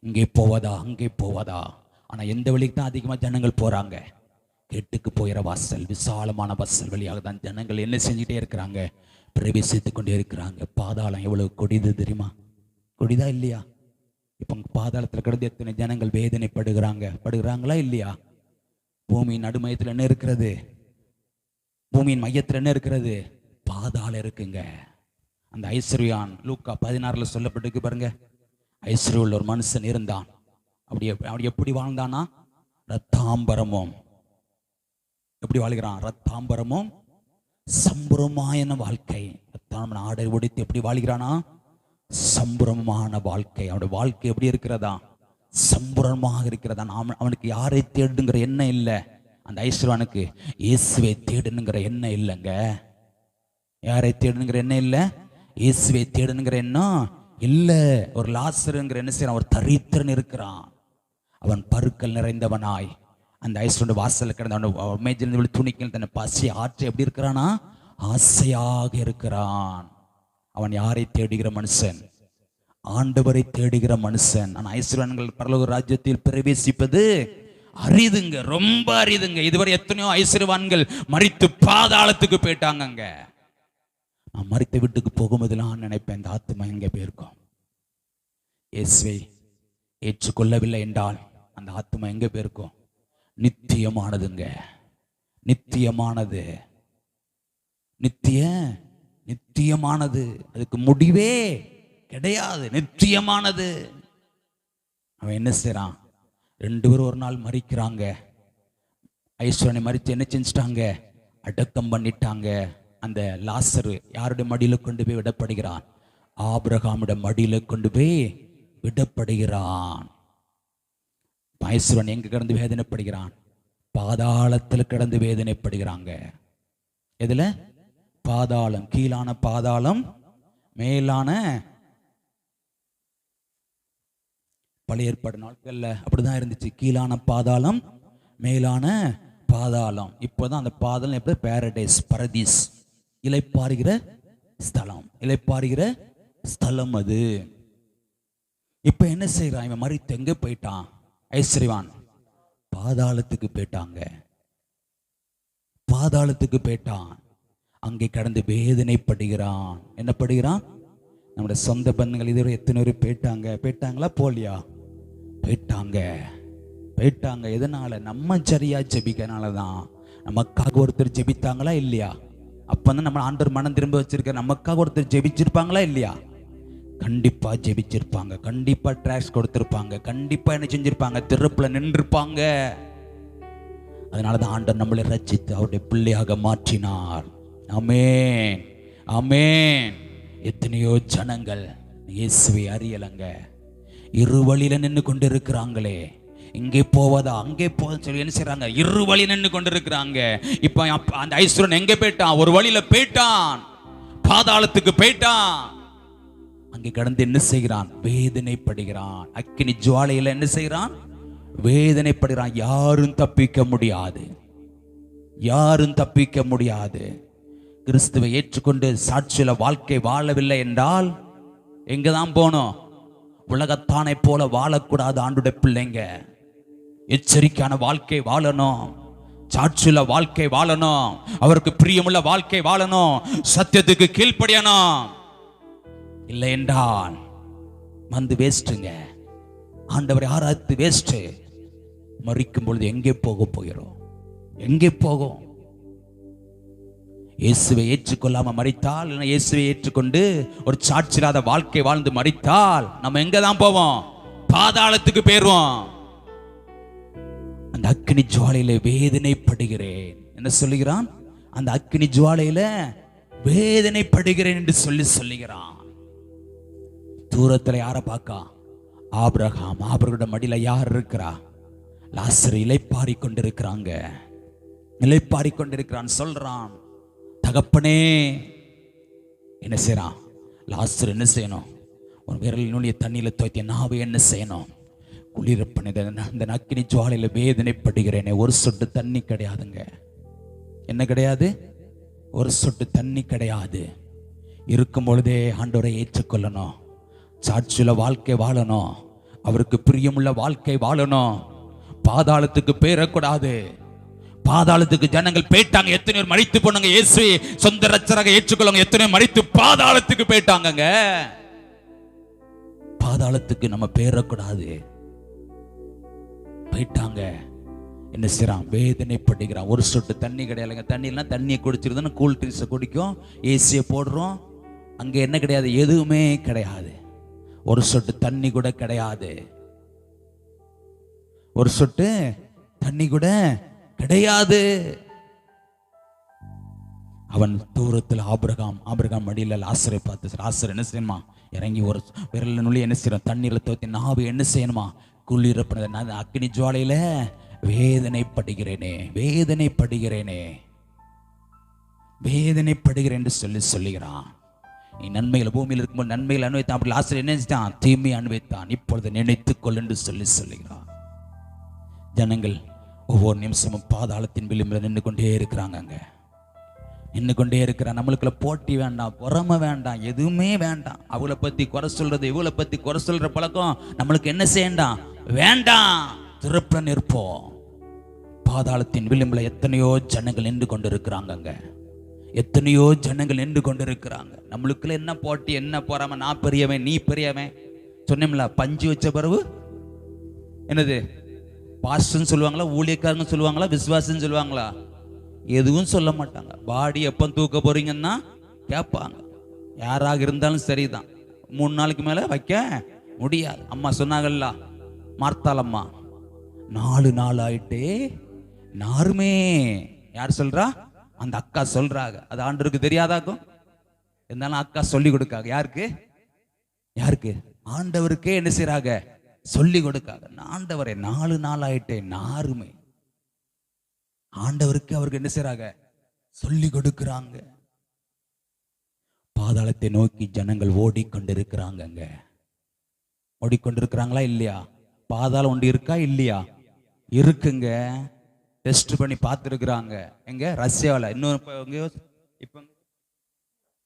இங்கே போவதா, அங்கே போவதா? ஆனா எந்த வழிக்கு தான் அதிகமா ஜனங்கள் போறாங்க? கெட்டுக்கு போயிற வாசல், விசாலமான வாசல் வழியாக தான் ஜனங்கள் என்ன செஞ்சுட்டே இருக்கிறாங்க, பிரவேசித்து கொண்டே இருக்கிறாங்க. பாதாளம் எவ்வளவு கொடிது தெரியுமா? கொடிதா இல்லையா? இப்போ பாதாளத்தில் கிடந்து எத்தனை ஜனங்கள் படுகிறாங்களா இல்லையா? பூமியின் நடுமையத்தில் என்ன இருக்கிறது? பூமியின் மையத்தில் என்ன இருக்கிறது? பாதாளம் இருக்குங்க. அந்த ஐஸ்வர்யான் லூக்கா 16 சொல்லப்பட்டிருக்கு பாருங்க. ஐஸ்வர்யுள்ள ஒரு மனுஷன் இருந்தான். அப்படி எப்படி வாழ்ந்தானா? ரத்தாம்பரமும் எப்படி வாழ்கிறான்? ரத்தாம்பரமும் சம்புரமான வாழ்க்கை. ஆடை உடைத்து எப்படி வாழ்கிறானா? சம்புரமான வாழ்க்கை. அவனுடைய வாழ்க்கை எப்படி இருக்கிறதா? சம்புரமாக இருக்கிறதா. அவனுக்கு யாரை தேடுங்கிற எண்ணம் இல்லை. அந்த ஐஸ்வர்யானுக்கு இயேசுவை தேடணுங்கிற எண்ணம் இல்லைங்க. யாரை தேடணுங்கிற எண்ணம் இல்லை, இயேசுவை தேடணுங்கிற எண்ணம் இல்லை. ஒரு லாசருங்கிற என்ன செய்யறான்? ஒரு தரித்திரன் இருக்கிறான். அவன் பருக்கள் நிறைந்தவனாய் அந்த ஐஸ்வர்ய வாசல் கிடந்த துணிக்கல் தன்னை பசி ஆற்ற எப்படி இருக்கிறானா? ஆசையாக இருக்கிறான். அவன் யாரை தேடுகிற மனுஷன்? ஆண்டவரை தேடுகிற மனுஷன். ஆனால் ஐஸ்வர்யன்கள் பரலோக ராஜ்யத்தில் பிரவேசிப்பது அரிதுங்க, ரொம்ப அரிதுங்க. இதுவரை எத்தனையோ ஐஸ்வர்யவான்கள் மரித்து பாதாளத்துக்கு போயிட்டாங்க. நான் மரித்த வீட்டுக்கு போகும்போதெல்லாம் நினைப்பேன், இந்த ஆத்மா எங்கே போயிருக்கோம்? இயேசுவை ஏற்றுக்கொள்ளவில்லை என்றால் அந்த ஆத்மா எங்கே போயிருக்கோம்? நித்தியமானதுங்க, நித்தியமானது, நித்தியமானது. அதுக்கு முடிவே கிடையாது, நித்தியமானது. அவன் என்ன செய்யறான்? 2 பேரும் ஒரு நாள் மறிக்கிறாங்க. ஐஸ்வர்யனை மறித்து என்ன செஞ்சிட்டாங்க? அடக்கம் பண்ணிட்டாங்க. அந்த லாசரு யாருடைய மடியில கொண்டு போய் விடப்படுகிறான்? ஆபிரகாமுடைய மடியில கொண்டு போய் விடப்படுகிறான். ஐஸ்வர்யன் எங்க கிடந்து வேதனைப்படுகிறான்? பாதாளத்தில் கிடந்து வேதனைப்படுகிறாங்க. எதுல? பாதாளம். கீழான பாதாளம், மேலான. பழைய ஏற்பாடு நாட்கள்ல அப்படிதான் இருந்துச்சு. கீழான பாதாளம், மேலான பாதாளம். இப்போதான் அந்த பாதாளம் எப்படி? பாரடைஸ், பரதீஸ், இளைப்பாறுகிற ஸ்தலம், இளைப்பாறுகிற ஸ்தலம் அது. இப்ப என்ன செய்யறான்? இவன் மரித்து எங்க போயிட்டான்? ஐஸ்வர்யவான் பாதாளத்துக்கு போயிட்டாங்க. பாதாளத்துக்கு போயிட்டான். அங்கே கடந்து வேதனைப்படுகிறான். என்ன படுகிறான்? நம்முடைய சொந்த பந்தங்கள் இதுவரை எத்தனை பேர் போயிட்டாங்களா? போலியா? போயிட்டாங்க. எதனால? நம்ம சரியா ஜெபிக்கனாலதான். நமக்காக ஒருத்தர் ஜெபித்தாங்களா இல்லையா? அப்பதான் நம்ம ஆண்டவர் மனம் திரும்ப வச்சிருக்க. நமக்காக ஒருத்தர் ஜெபிச்சிருப்பாங்களா இல்லையா? கண்டிப்பா ஜெபிச்சிருப்பாங்க. கண்டிப்பா டிராக்ஸ் கொடுத்திருப்பாங்க. கண்டிப்பா என்ன செஞ்சிருப்பாங்க? திறப்புல நின்றுப்பாங்க. அதனாலதான் ஆண்டவர் நம்மளை ரட்சித்து அவருடைய பிள்ளையாக மாற்றினார். ஆமென், ஆமென். எத்தனையோ ஜனங்கள் இயேசுவை அறியலங்க. இரு வழியில நின்று கொண்டு இருக்கிறாங்களே. இங்கே போவதா அங்கே போவதா சொல்லி என்ன செய்றாங்க? இரு வழி நின்று கொண்டு இருக்கிறாங்க. இப்ப அந்த ஐஸ்வர்யன் எங்க போயிட்டான்? ஒரு வழியில போயிட்டான், பாதாளத்துக்கு போயிட்டான். அங்கே கடந்து என்ன செய்கிறான்? வேதனைப்படுகிறான். அக்கினி ஜுவாலையில என்ன செய்கிறான்? வேதனைப்படுகிறான். யாரும் தப்பிக்க முடியாது, யாரும் தப்பிக்க முடியாது. கிறிஸ்துவை ஏற்றுக்கொண்டு சாட்சியில வாழ்க்கை வாழவில்லை என்றால் எங்கதான் போனோம்? உலகத்தானை போல வாழக்கூடாது. ஆண்டுடைய பிள்ளைங்க எச்சரிக்கையான வாழ்க்கை வாழணும், சாட்சியுள்ள வாழ்க்கை வாழணும், அவருக்கு பிரியமுள்ள வாழ்க்கை வாழணும், சத்தியத்துக்கு கீழ்ப்படியணும். இல்லை என்றால் வந்து வேஸ்ட்டுங்க. ஆண்டவரை ஆராய்த்து வேஸ்ட். மறிக்கும் பொழுது எங்கே போகிறோம்? எங்கே போகும்? இயேசுவை ஏற்றுக்கொள்ளாம மரித்தால், இயேசுவை ஏற்றுக்கொண்டு ஒரு சாட்சி இல்லாத வாழ்க்கை வாழ்ந்து மரித்தால் நம்ம எங்க தான் போவோம்? பாதாளத்துக்கு போயிருவோம். அந்த அக்கினி ஜுவாலையில வேதனைப்படுகிறேன் என்ன சொல்லுகிறான்? அந்த அக்கினி ஜுவாலையில வேதனைப்படுகிறேன் என்று சொல்லுகிறான். தூரத்துல யார பார்க்கா? ஆபிரகாம். ஆபிரகாமோட மடியில யார் இருக்கிறா? லாசரு இளைப்பாரி கொண்டிருக்கிறாங்க. இளைப்பாரி கொண்டிருக்கிறான். சொல்றான், தகப்பனே. என்ன செய்யறான்? லாசரு என்ன செய்யணும்? ஒரு விரல் நுனிய தண்ணியில துவைத்த நாவை என்ன செய்யணும்? குளிர பண்ண. அந்த அக்கினி ஜுவாலையில வேதனைப்படுகிறேனே. ஒரு சொட்டு தண்ணி கிடையாதுங்க. என்ன கிடையாது? ஒரு சொட்டு தண்ணி கிடையாது. இருக்கும் பொழுதே ஆண்டவரை ஏற்றுக்கொள்ளணும், சாட்சியுள்ள வாழ்க்கை வாழணும், அவருக்கு பிரியமுள்ள வாழ்க்கை வாழணும். பாதாளத்துக்கு போயிடக்கூடாது. பாதாளத்துக்கு ஜனங்கள் போயிட்டாங்க. எத்தனையோ மரித்து போனாங்க. இயேசுவை சொந்த ரட்சகராக ஏற்றுக்கொள்ளுங்க. எத்தனையோ மரித்து பாதாளத்துக்கு போயிட்டாங்க. பாதாளத்துக்கு நம்ம பேரக்கூடாது. போயிட்டாங்க. என்ன செய்யறான்? வேதனைப்படுகிறான். ஒரு சொட்டு தண்ணி கிடையாதுங்க. தண்ணிலாம் தண்ணியை குடிச்சிருந்தோன்னு கூல் ட்ரிங்க்ஸை குடிக்கும். ஏசியை போடுறோம். அங்க என்ன கிடையாது? எதுவுமே கிடையாது. ஒரு சொட்டு தண்ணி கூட கிடையாது. ஒரு சொட்டு தண்ணி கூட கிடையாது. அவன் தூரத்தில் ஆபிரகாம் மடியில லாசரை பார்த்து, லாசர் என்ன செய்யணுமா? இறங்கி ஒரு விரல் நுள்ளி என்ன செய்யணும்? தண்ணீர்ல தோத்தி நாவை என்ன செய்யணுமா? குளிரப்பட நான் அக்னி ஜுவாலையில வேதனைப்படுகிறேனே என்று சொல்லுகிறான். நீ நன்மைகளை பூமியில் இருக்கும்போது நன்மைகளை அனுபவித்தான். அப்படி லாசர் என்ன செஞ்சான்? தீமை அனுபவித்தான். இப்பொழுது நினைத்துக்கொள் என்று சொல்லுகிறான். ஜனங்கள் ஒவ்வொரு நிமிஷமும் பாதாளத்தின் விளிம்பில் நின்று கொண்டே இருக்கிறாங்க. நம்மளுக்குள்ள போட்டி வேண்டாம், பொறாமை வேண்டாம், எதுவுமே வேண்டாம். அவளை பத்தி குறை சொல்றது, இவளை பத்தி குறை சொல்ற பழக்கம் நம்மளுக்கு என்ன செய்யண்டாம்? வேண்டாம். திறப்புல நிற்போம். பாதாளத்தின் விளிம்பில் எத்தனையோ ஜனங்கள் நின்று கொண்டிருக்கிறாங்க. எத்தனையோ ஜனங்கள் நின்று கொண்டிருக்கிறாங்க. நம்மளுக்குள்ள என்ன போட்டி, என்ன பொறாமை? நான் பெரியவன், நீ பெரியவன். சொன்னோம்ல, பஞ்சு வச்ச பிறகு என்னது? பாஸ்டர்னு சொல்லுவாங்களா, ஊழியக்காரங்க சொல்லுவாங்களா, விசுவாசன்னு சொல்லுவாங்களா? எதுவும் சொல்ல மாட்டாங்க. பாடி எப்போ தூக்க போறீங்கன்னா கேட்பாங்க. யாராக இருந்தாலும் சரிதான். 3 நாளுக்கு மேல வைக்க முடியாது. அம்மா சொன்னாங்கல்ல, மார்த்தாளம்மா, 4 நாள் ஆயிட்டே நாருமே. யார் சொல்றா? அந்த அக்கா சொல்றாங்க. அது ஆண்டவருக்கு தெரியாதாக்கும். இருந்தாலும் அக்கா சொல்லி கொடுக்காங்க. யாருக்கு? ஆண்டவருக்கே என்ன செய்றாங்க? சொல்லி கொடுக்காங்க. ஆண்டவரே 4 நாள் ஆயிட்டே நாருமே. ஆண்டவருக்கு அவருக்கு என்ன செய்றாங்க? சொல்லி கொடுக்கிறாங்க. பாதாளத்தை நோக்கி ஜனங்கள் ஓடிக்கொண்டிருக்கிறாங்க. ஓடிக்கொண்டிருக்கிறாங்களா இல்லையா? பாதாளம் ஒன்று இருக்கா இல்லையா? இருக்குங்க. டெஸ்ட் பண்ணி பார்த்துருக்குறாங்க. எங்க? ரஷ்யாவில். இன்னொரு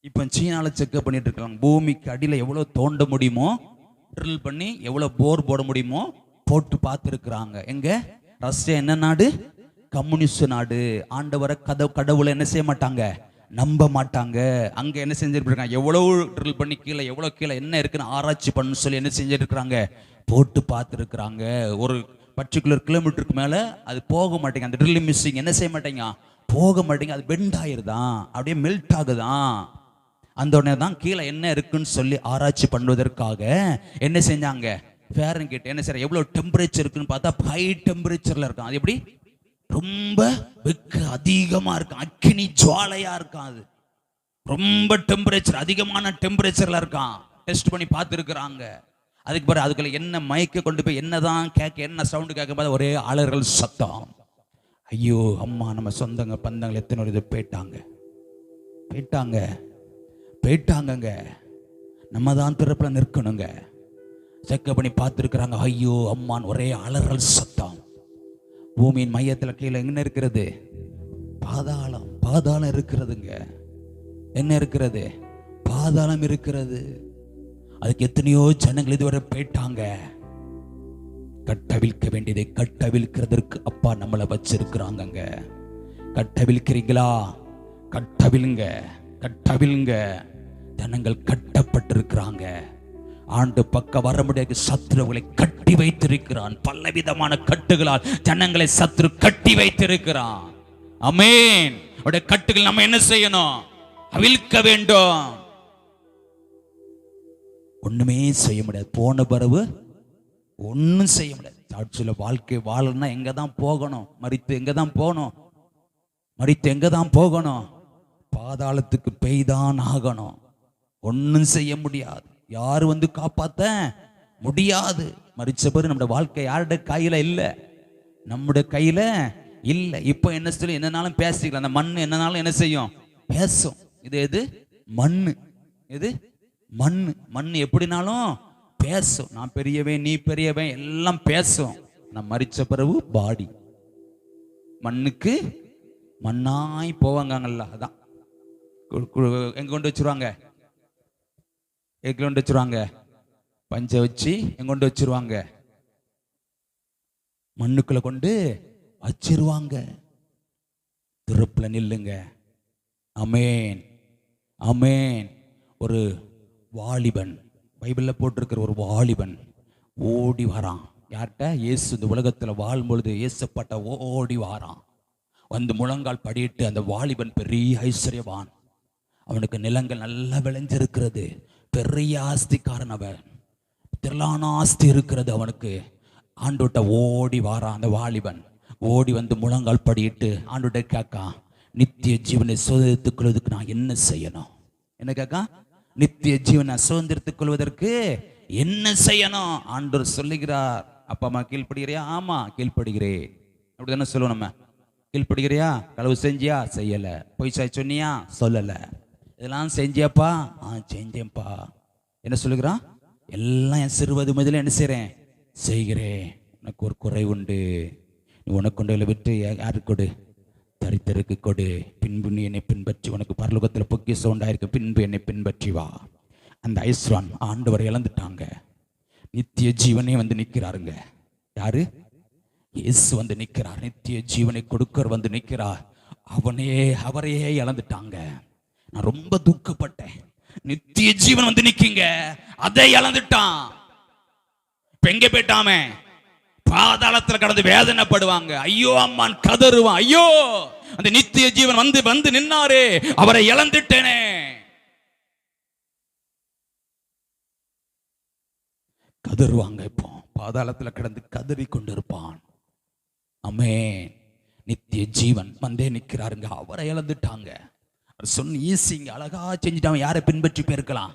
இப்போ சீனால செக்அப் பண்ணிட்டு இருக்காங்க. பூமிக்கு அடியில் எவ்வளவு தோண்ட முடியுமோ, ட்ரில் பண்ணி எவ்வளவு போர் போட முடியுமோ போட்டு பார்த்துருக்குறாங்க. எங்க? ரஷ்யா என்ன நாடு? கம்யூனிஸ்ட் நாடு. ஆண்டவரை கடவுளை என்ன செய்ய மாட்டாங்க? நம்ப மாட்டாங்க. அங்க என்ன செஞ்சிருக்காங்க? எவ்வளவு ட்ரில் பண்ணி கீழே எவ்வளவு கீழே என்ன இருக்குன்னு ஆராய்ச்சி பண்ணு சொல்லி என்ன செஞ்சிருக்கிறாங்க? போட்டு பார்த்துருக்குறாங்க. ஒரு பர்டிகுலர் கிலோமீட்டருக்கு மேல அது போக மாட்டேங்க. அந்த ட்ரில் மிஸ்ஸிங் என்ன செய்ய மாட்டேங்க? போக மாட்டேங்க. அது பெண்ட் ஆயிருதான், அப்படியே மெல்ட் ஆகுதான். அந்த உடனே தான் கீழே என்ன இருக்குன்னு சொல்லி ஆராய்ச்சி பண்ணுவதற்காக என்ன செஞ்சாங்க? ஃபாரன்ஹீட் என்ன செய்ய, எவ்வளவு டெம்பரேச்சர் இருக்குன்னு பார்த்தா ஹை டெம்பரேச்சர்ல இருக்கும். அது எப்படி? ரொம்ப வெக்க அதிகமா இருக்கும். அக்கினி ஜுவாலையா இருக்கான். அது ரொம்ப டெம்பரேச்சர், அதிகமான டெம்பரேச்சர்ல இருக்கான். டெஸ்ட் பண்ணி பார்த்துருக்குறாங்க. அதுக்கு பிறகு அதுக்குள்ள என்ன மைக்க கொண்டு போய் என்னதான் கேட்க, என்ன சவுண்டு கேட்க பார்த்து ஒரே அலறல் சத்தம். ஐயோ அம்மா, நம்ம சொந்தங்க பந்தங்கள் எத்தனை இது போயிட்டாங்க. நம்ம தான் திறப்புல நிற்கணுங்க. செக்கப் பண்ணி பார்த்துருக்குறாங்க. ஐயோ அம்மான் ஒரே அலறல் சத்தம். பூமியின் மையத்தில் கீழே என்ன இருக்கிறது? பாதாளம் இருக்கிறதுங்க. என்ன இருக்கிறது? பாதாளம் இருக்கிறது. அதுக்கு எத்தனையோ ஜனங்கள் இதுவரை போயிட்டாங்க. கட்டவிழ்க்க வேண்டியதை கட்டவிழ்க்கிறதுக்கு அப்பா நம்மளை வச்சிருக்கிறாங்க. கட்டவிழ்க்கிறீங்களா? கட்டவிழுங்க. ஜனங்கள் கட்டப்பட்டிருக்கிறாங்க. ஆண்டு பக்கம் வர முடியாது. சத்துருவை கட்டி வைத்திருக்கிறான். பலவிதமான கட்டுகளால் ஜனங்களை சத்துரு கட்டி வைத்திருக்கிறான். ஆமென். அவருடைய கட்டுகள் நம்ம என்ன செய்யணும்? அவிழ்க்க வேண்டும். ஒண்ணுமே செய்ய முடியாது. போன பிறகு ஒன்னும் செய்ய முடியாது. சாட்சியில வாழ்க்கை வாழணும்னா எங்க தான் போகணும்? மரித்து எங்க தான் போகணும்? பாதாளத்துக்கு பெய்தான் ஆகணும். ஒன்னும் செய்ய முடியாது. யாரு வந்து காப்பாத்த முடியாது. மரிச்ச பிறகு நம்முடைய வாழ்க்கை யாருடைய கையில இல்ல, நம்முடைய கையில இல்ல. இப்போ என்ன சொல்லி என்னன்னாலும் பேசிக்கலாம். அந்த மண்ணு என்னன்னாலும் என்ன செய்யும்? பேசும். இது மண்ணு. மண்ணு எப்படினாலும் பேசும். நான் பெரியவன், நீ பெரியவன், எல்லாம் பேசும். நான் மரிச்ச பிறகு பாடி மண்ணுக்கு மண்ணாய் போவாங்கல்ல. அதான் எங்க கொண்டு வச்சிருவாங்க? பஞ்ச வச்சு எங்க கொண்டு வச்சிருவாங்க? மண்ணுக்குள்ள கொண்டு வச்சிருவாங்க. திருப்புல நில்லுங்க. அமேன், அமேன். ஒரு வாலிபன், பைபிளில் போட்டிருக்கிற ஒரு வாலிபன் ஓடி வரான். யார்கிட்ட? இயேசு இந்த உலகத்தில் வாழும்பொழுது இயேசுப்பட்ட ஓடி வாரான். வந்து முழங்கால் படியிட்டு, அந்த வாலிபன் பெரிய ஐஸ்வர்யவான், அவனுக்கு நிலங்கள் நல்லா விளைஞ்சிருக்கிறது, பெரிய ஆஸ்திக்காரன் அவன், திரளான ஆஸ்தி இருக்கிறது அவனுக்கு. ஆண்டோட்ட ஓடி வாரான் அந்த வாலிபன். ஓடி வந்து முழங்கால் படியிட்டு ஆண்டோட்ட கேட்கா, நித்திய ஜீவனை சுதந்திரத்துக் கொள்வதற்கு நான் என்ன செய்யணும்? என்ன கேட்கா? நித்திய ஜீவனை சுதந்திரத்துக் கொள்வதற்கு என்ன செய்யணும்? ஆண்டவர் சொல்லுகிறார், அப்பா அம்மா கீழ்ப்படுகிறியா? ஆமா கீழ்ப்படுகிறேன். அப்படிதானே சொல்லுவோம் நம்ம. கீழ்ப்படுகிறியா? களவு செஞ்சியா? செய்யல. பொய் சாய் சொன்னியா? சொல்லல. இதெல்லாம் செஞ்சியாப்பா? செஞ்சேன்ப்பா. என்ன சொல்லுகிறான்? எல்லாம் என் சிறுவது முதல்ல என்ன செய்றேன்? செய்கிறேன். உனக்கு ஒரு குறை உண்டு, நீ உனக்கு கொண்டு விட்டு யாருக்கு கொடு? தரித்திற்கு கொடு. பின்பு நீ என்னை பின்பற்றி, உனக்கு பரலோகத்தில் பொக்கிஷம் உண்டாயிருக்கு, பின்பு என்னை பின்பற்றி வா. அந்த ஐஸ்வான் ஆண்டவர் இழந்துட்டாங்க. நித்திய ஜீவனே வந்து நிற்கிறாருங்க. யாரு? இயேசு வந்து நிற்கிறார். நித்திய ஜீவனை கொடுக்கர் வந்து நிற்கிறார். அவரையே இழந்துட்டாங்க. நான் ரொம்ப துக்கப்பட்டேன். நித்திய ஜீவன் வந்து நிக்கீங்க, அதை இழந்துட்டான். இப்ப எங்க போயிட்டாமே? பாதாளத்துல கடந்து வேதனைப்படுவாங்க. ஐயோ அம்மான் கதறுவான். ஐயோ, அந்த நித்திய ஜீவன் வந்து வந்து நின்னாரே, அவரை இழந்துட்டேனே. கதறுவாங்க. இப்போ பாதாளத்துல கடந்து கதறி கொண்டிருப்பான். அமே, நித்திய ஜீவன் வந்தே நிக்கிறாருங்க, அவரை இழந்துட்டாங்க. சொன்ன ஈசிங்க அழகா செஞ்சுட்டான். யாரை பின்பற்றி போயிருக்கலாம்?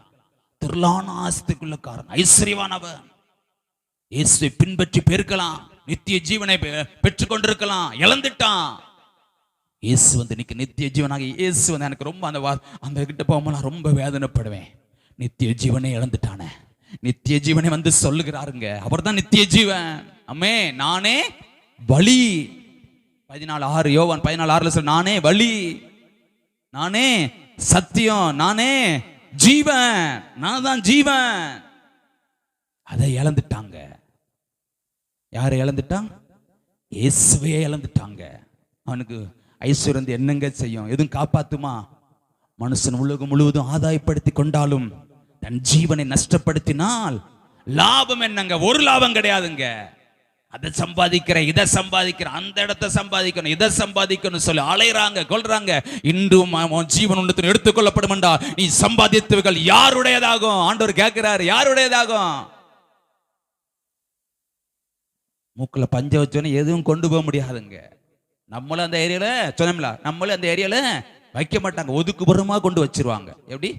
திரளான ஆஸ்திக்குள்ளக்காரன், ஐஸ்வர்யவானவன். இயேசுவை பின்பற்றி போயிருக்கலாம், நித்திய ஜீவனை பெற்றுக் கொண்டிருக்கலாம், இழந்துட்டான். இயேசு வந்து நித்திய ஜீவனாக இயேசு வந்து எனக்கு ரொம்ப அந்த கிட்ட போகும்போது நான் ரொம்ப வேதனைப்படுவேன். நித்திய ஜீவனை இழந்துட்டானே. நித்திய ஜீவனை வந்து சொல்லுகிறாருங்க, அவர் தான் நித்திய ஜீவன். அம்மே, நானே வழி. 14:6 யோவான் 14:6 சொல்ல, நானே வழி, நானே சத்தியம், நானே ஜீவன், நான் தான் ஜீவன். அதை இழந்துட்டாங்க. யாரை இழந்துட்டான்? இயேசுவே இழந்துட்டாங்க. அவனுக்கு ஐஸ்வர்யம் என்னங்க செய்யும்? எதுவும் காப்பாத்துமா? மனுஷன் உலகம் முழுவதும் ஆதாயப்படுத்தி கொண்டாலும் தன் ஜீவனை நஷ்டப்படுத்தினால் லாபம் என்னங்க? ஒரு லாபம் கிடையாதுங்க. அதை சம்பாதிக்கிற, இதை சம்பாதிக்கிற, அந்த இடத்தை சம்பாதிக்கணும், இதை சம்பாதிக்கணும் சொல்லி அலைறாங்க, கொள்றாங்க. இன்றும் ஜீவன் ஒன்று எடுத்துக்கொள்ளப்படும் என்றால் நீ சம்பாதித்தவர்கள் யாருடையதாகும்? ஆண்டவர் கேட்கிறாரு, யாருடையதாகும்? மூக்குல பஞ்ச வச்சோன்னு எதுவும் கொண்டு போக முடியாதுங்க. நம்மளும் அந்த ஏரியால சொன்னோம்ல, நம்மளும் அந்த ஏரியால வைக்க மாட்டாங்க, ஒதுக்குப்புறமா கொண்டு வச்சிருவாங்க. எப்படி?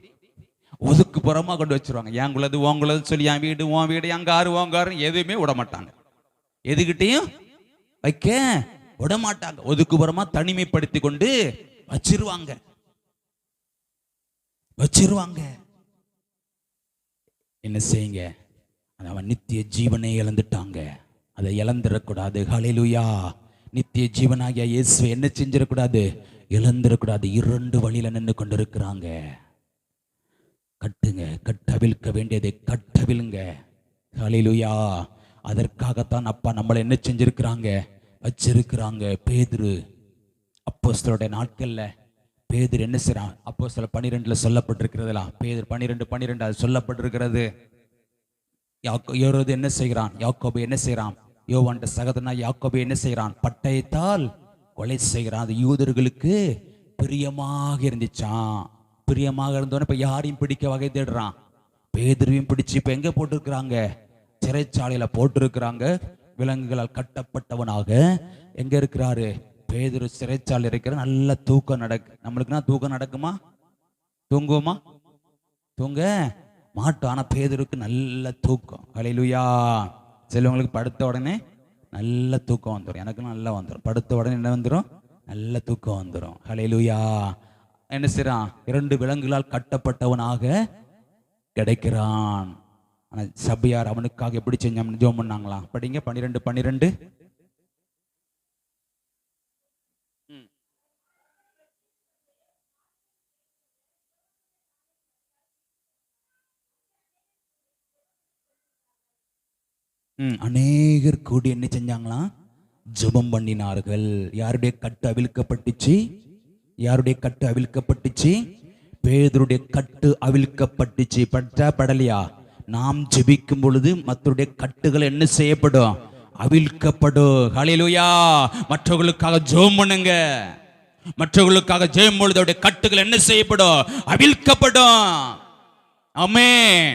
ஒதுக்குப்புறமா கொண்டு வச்சிருவாங்க. ஏங்குள்ளது ஓங்குள்ளது சொல்லி, என் வீடு உன் வீடு, எங்க ஆறு ஓங்க ஆறு, எதுவுமே விட மாட்டாங்க. எதுகிட்டையும் வைக்க விட மாட்டாங்க. ஒதுக்குப்புறமா தனிமைப்படுத்தி கொண்டு வச்சிருவாங்க. என்ன செய்யுங்க? அவன் நித்திய ஜீவனை இழந்துட்டாங்க. அதை இழந்துடக்கூடாது. ஹல்லேலூயா. நித்திய ஜீவனாகிய இயேசுவை என்ன செஞ்சிடக்கூடாது? இழந்துடக்கூடாது. 2 வழியில நின்று கொண்டிருக்கிறாங்க. கட்டுங்க, கட்டவிழ்க்க வேண்டியதை கட்டவிழுங்க. ஹல்லேலூயா. அதற்காகத்தான் அப்பா நம்மளை என்ன செஞ்சிருக்கிறாங்க? வச்சிருக்கிறாங்க. பேதுரு அப்போஸ்தலருடைய நாட்கள்ல பேதுரு என்ன செய்றான்? அப்போஸ்தலர் 12 சொல்லப்பட்டிருக்கிறதுல, பேதுரு 12:12 அது சொல்லப்பட்டிருக்கிறது. யோரோது என்ன செய்கிறான்? யாக்கோபு என்ன செய்கிறான்? யோவான்ட சகோதரனா யாக்கோபு என்ன செய்கிறான்? பட்டயத்தால் கொலை செய்கிறான். அது யூதர்களுக்கு பிரியமாக இருந்துச்சான். பிரியமாக இருந்தோன்னு இப்ப யாரையும் பிடிக்க வகை தேடுறான். பேதுருவையும் பிடிச்சு இப்ப எங்க போட்டிருக்கிறாங்க? சிறைச்சாலையில போட்டிருக்கிறாங்க. விலங்குகளால் கட்டப்பட்டவனாக எங்க இருக்கிறாரு? பேதுரு சிறைச்சாலை இருக்கிற. நல்ல தூக்கம் நடக்கு. நம்மளுக்குன்னா தூக்கம் நடக்குமா? தூங்குவோமா? தூங்க மாட்டோம். ஆனா பேதுருக்கு நல்ல தூக்கம். ஹல்லேலூயா. சிலவங்களுக்கு படுத்த உடனே நல்ல தூக்கம் வந்துடும். எனக்கு நல்லா வந்துடும். படுத்த உடனே என்ன வந்துடும்? நல்ல தூக்கம் வந்துடும். ஹல்லேலூயா. என்ன செய்றான்? 2 விலங்குகளால் கட்டப்பட்டவனாக கிடைக்கிறான். ஆனா சபையார் அவனுக்காக எப்படி செஞ்சோம் ஜெபம் பண்ணாங்களாம்? படிங்க 12:12. அநேகர் கூடி என்ன செஞ்சாங்களாம்? ஜெபம் பண்ணினார்கள். யாருடைய கட்டு அவிழ்க்கப்பட்டுச்சு? யாருடைய கட்டு அவிழ்க்கப்பட்டுச்சு? பேதுருடைய கட்டு அவிழ்க்கப்பட்டுச்சு. பட்டா படலையா? நாம் ஜெபிக்கும் பொழுது மற்றவருடைய கட்டுகள் என்ன செய்யப்படும்? அவிழ்க்கப்படும். ஹல்லேலூயா. மற்றவர்களுக்காக ஜெபம் பண்ணுங்க. மற்றவர்களுக்காக ஜெபம் பொழுது அவருடைய கட்டுகள் என்ன செய்யப்படும்? அவிழ்க்கப்படும். ஆமென்.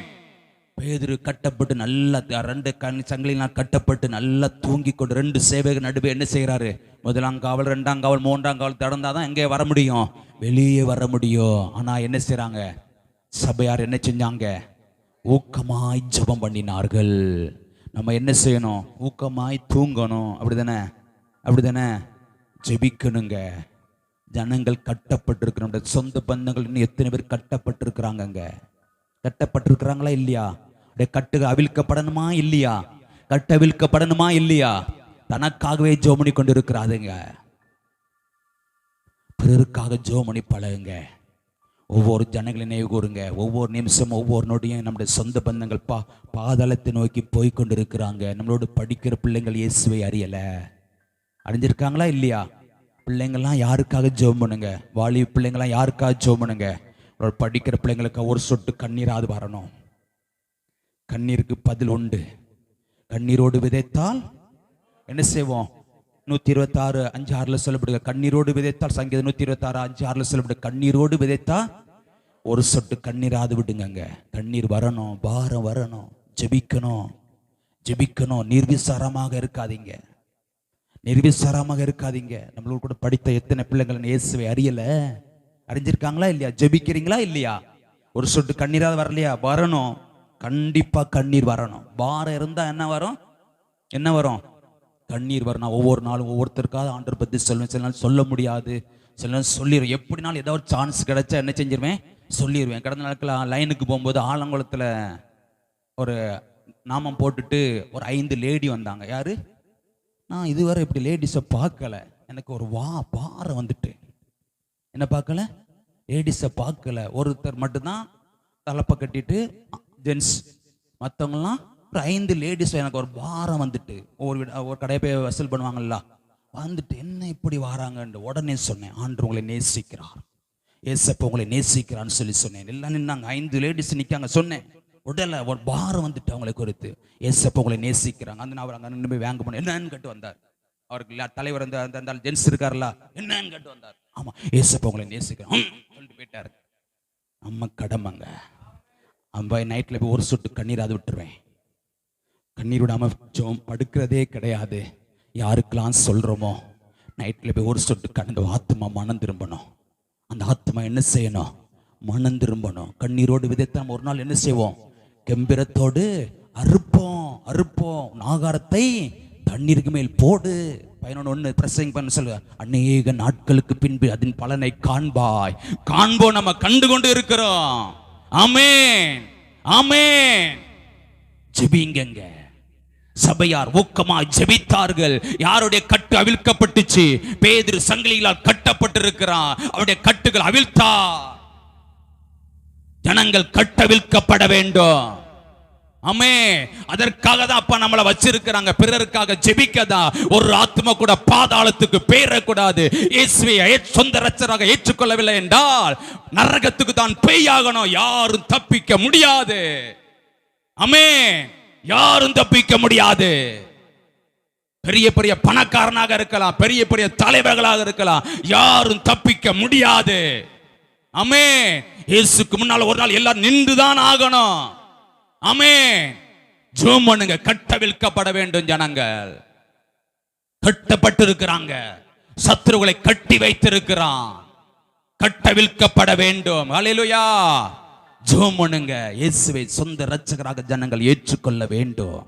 பேதுரு கட்டப்பட்டு நல்லா 2 சங்கிலினால் கட்டப்பட்டு நல்லா தூங்கி கொண்டு 2 சேவகர் நடுவே என்ன செய்யறாரு? 1ஆம் காவல், 2ஆம் காவல், 3ஆம் காவல் திறந்தாதான் எங்கே வர முடியும்? வெளியே வர முடியும். ஆனா என்ன செய்யறாங்க? சபையார் என்ன செஞ்சாங்க? ஊக்கமாய் ஜெபம் பண்ணினார்கள். நம்ம என்ன செய்யணும்? ஊக்கமாய் தூங்கணும். அப்படிதானே? அப்படிதானே? ஜெபிக்கணுங்க. ஜனங்கள் கட்டப்பட்டிருக்கிற நம்முடைய சொந்த பந்தங்கள் இன்னும் எத்தனை பேர் கட்டப்பட்டிருக்கிறாங்க? கட்டப்பட்டிருக்கிறாங்களா இல்லையா? கட்டுகள் அவிழ்க்கப்படணுமா இல்லையா? கட்டு அவிழ்க்கப்படணுமா இல்லையா? தனக்காகவே ஜெபம் பண்ணி கொண்டு இருக்கிறாதுங்க. பிறருக்காக ஜெபம் பண்ணி பழகுங்க. ஒவ்வொரு ஜனங்களையும் நினைவு கூறுங்க. ஒவ்வொரு நிமிஷம் ஒவ்வொரு நொடியும் நம்முடைய சொந்த பந்தங்கள் பாதாளத்தை நோக்கி போய் கொண்டு இருக்கிறாங்க. நம்மளோட படிக்கிற பிள்ளைங்கள் இயேசுவை அறிஞ்சிருக்காங்களா இல்லையா? பிள்ளைங்கள்லாம் யாருக்காக ஜெபம் பண்ணுங்க. வாலிப பிள்ளைங்கள்லாம் யாருக்காக ஜெபம் பண்ணுங்க. படிக்கிற பிள்ளைங்களுக்கு ஒரு சொட்டு கண்ணீராது வரணும். கண்ணீருக்கு பதில் உண்டு. கண்ணீரோடு விதைத்தால் என்ன செய்வோம்? 126:5-6 சொல்லப்படுங்க. கண்ணீரோடு விதைத்தால், சங்கீதம் 126:5-6 சொல்லப்படுங்க. கண்ணீரோடு விதைத்தா ஒரு சொட்டு கண்ணீராது விடுங்க. கண்ணீர் வரணும், பாரம் வரணும். ஜெபிக்கணும், ஜெபிக்கணும். நிர்விசாரமாக இருக்காதீங்க, நிர்விசாரமாக இருக்காதீங்க. நம்மளோட கூட படித்த எத்தனை பிள்ளைங்கள் இயேசுவை அறிஞ்சிருக்காங்களா இல்லையா? ஜெபிக்கிறீங்களா இல்லையா? ஒரு சொட்டு கண்ணீராது வரலையா? வரணும், கண்டிப்பா கண்ணீர் வரணும். பாரம் இருந்தா என்ன வரும்? என்ன வரும்? கண்ணீர் வரணும். ஒவ்வொரு நாளும் ஒவ்வொருத்தருக்காவது ஆண்டவர் பற்றி சொல்லுவேன். சில நாள் சொல்ல முடியாது, சில நாள் சொல்லிடுவேன். எப்படினாலும் ஏதாவது ஒரு சான்ஸ் கிடைச்சா என்ன செஞ்சிருவேன்? சொல்லிடுவேன். கடந்த நாட்கள் லைனுக்கு போகும்போது ஆலங்குளத்தில் ஒரு நாமம் போட்டுட்டு ஒரு 5 லேடி வந்தாங்க. யாரு? நான் இதுவரை இப்படி லேடிஸை பார்க்கல. எனக்கு ஒரு பாரம் வந்துட்டு. என்ன பார்க்கல? லேடிஸை பார்க்கல. ஒருத்தர் மட்டும்தான் தலைப்பை கட்டிட்டு ஜென்ஸ், மற்றவங்கலாம் ஒரு 5 லேடிஸ். எனக்கு ஒரு பாரம் வந்துட்டு. ஒரு கடையை போய் வசூல் பண்ணுவாங்கல்ல, வந்துட்டு என்ன இப்படி வராங்கன்னு உடனே சொன்னேன், ஆண்டவர் உங்களை நேசிக்கிறார், ஏசப்பா உங்களை நேசிக்கிறான்னு சொன்னேன். எல்லாம் நின்னாங்க, 5 லேடிஸ் நிற்காங்க. சொன்னேன், உடல ஒரு பாரம் வந்துட்டு அவங்களை குறித்து. ஏசப்பா உங்களை நேசிக்கிறாங்க. அந்த அவர் அங்கே நின்று போய் வாங்க போனேன். என்னன்னு கேட்டு வந்தார். அவருக்கு தலைவர் அந்த ஜென்ஸ் இருக்காருல்ல, என்னன்னு கேட்டு வந்தார். ஆமா, ஏசப்பா உங்களை நேசிக்கிறான் சொல்லிட்டு போயிட்டாரு. நம்ம கடமைங்க. நைட்டில் போய் ஒரு சொட்டு கண்ணீராது விட்டுருவேன். கண்ணீர் விடாம படுக்கிறதே கிடையாது. யாருக்கெல்லாம் சொல்றோமோ நைட்டில் போய் ஒரு சொட்டு கண்ணு. ஆத்மா மனம் திரும்பணும். அந்த ஆத்மா என்ன செய்யணும்? மனம் திரும்பணும். கண்ணீரோடு விதைத்த ஒரு நாள் என்ன செய்வோம்? கெம்பீரத்தோடு அறுப்போம். ஆகாரத்தை தண்ணீருக்கு மேல் போடு. 11:1 பிரசங்க பண்ண சொல்ல, அநேக நாட்களுக்கு பின்பு அதன் பலனை காண்போம். நம்ம கண்டு கொண்டு இருக்கிறோம். ஆமென், ஆமென். ஜெபிங்க. சபையார் ஊக்கமாய் ஜெபித்தார்கள். யாருடைய கட்டு அவிழ்க்கப்பட்டுச்சு? பேதுரு சங்கிலிகளால் கட்டப்பட்டிருக்கிறான். அவருடைய கட்டுகள் அவிழ்த்தா. ஜனங்கள் கட்டவிழ்க்கப்பட வேண்டும். ஆமென். அதற்காக தான் அப்பா நம்மளை வச்சிருக்கிறாங்க. பிறருக்காக ஜெபிக்கதா. ஒரு ஆத்மா கூட பாதாளத்துக்கு பேரக்கூடாது. இயேசுவை சொந்த ரட்சகராக ஏற்றுக்கொள்ளவில்லை என்றால் நரகத்துக்கு தான் பேயாகணும். யாரும் தப்பிக்க முடியாது. ஆமென். யாரும் தப்பிக்க முடியாது. பெரிய பெரிய பணக்காரனாக இருக்கலாம், பெரிய பெரிய தலைவர்களாக இருக்கலாம், யாரும் தப்பிக்க முடியாது. ஆமென். இயேசுக்கு முன்னால் ஒரு நாள் எல்லாம் நின்றுதான் ஆகணும். ஆமென். ஜெபம் பண்ணுங்க. கட்டவிழ்க்கப்பட வேண்டும். ஜனங்கள் கட்டப்பட்டிருக்கிறாங்க. சத்துருக்களை கட்டி வைத்திருக்கிறான். கட்டவிழ்க்கப்பட வேண்டும். ஹல்லேலூயா. ஜெபம் பண்ணுங்க. இயேசுவை சொந்த இரட்சகராக ஜனங்கள் ஏற்றுக்கொள்ள வேண்டும்.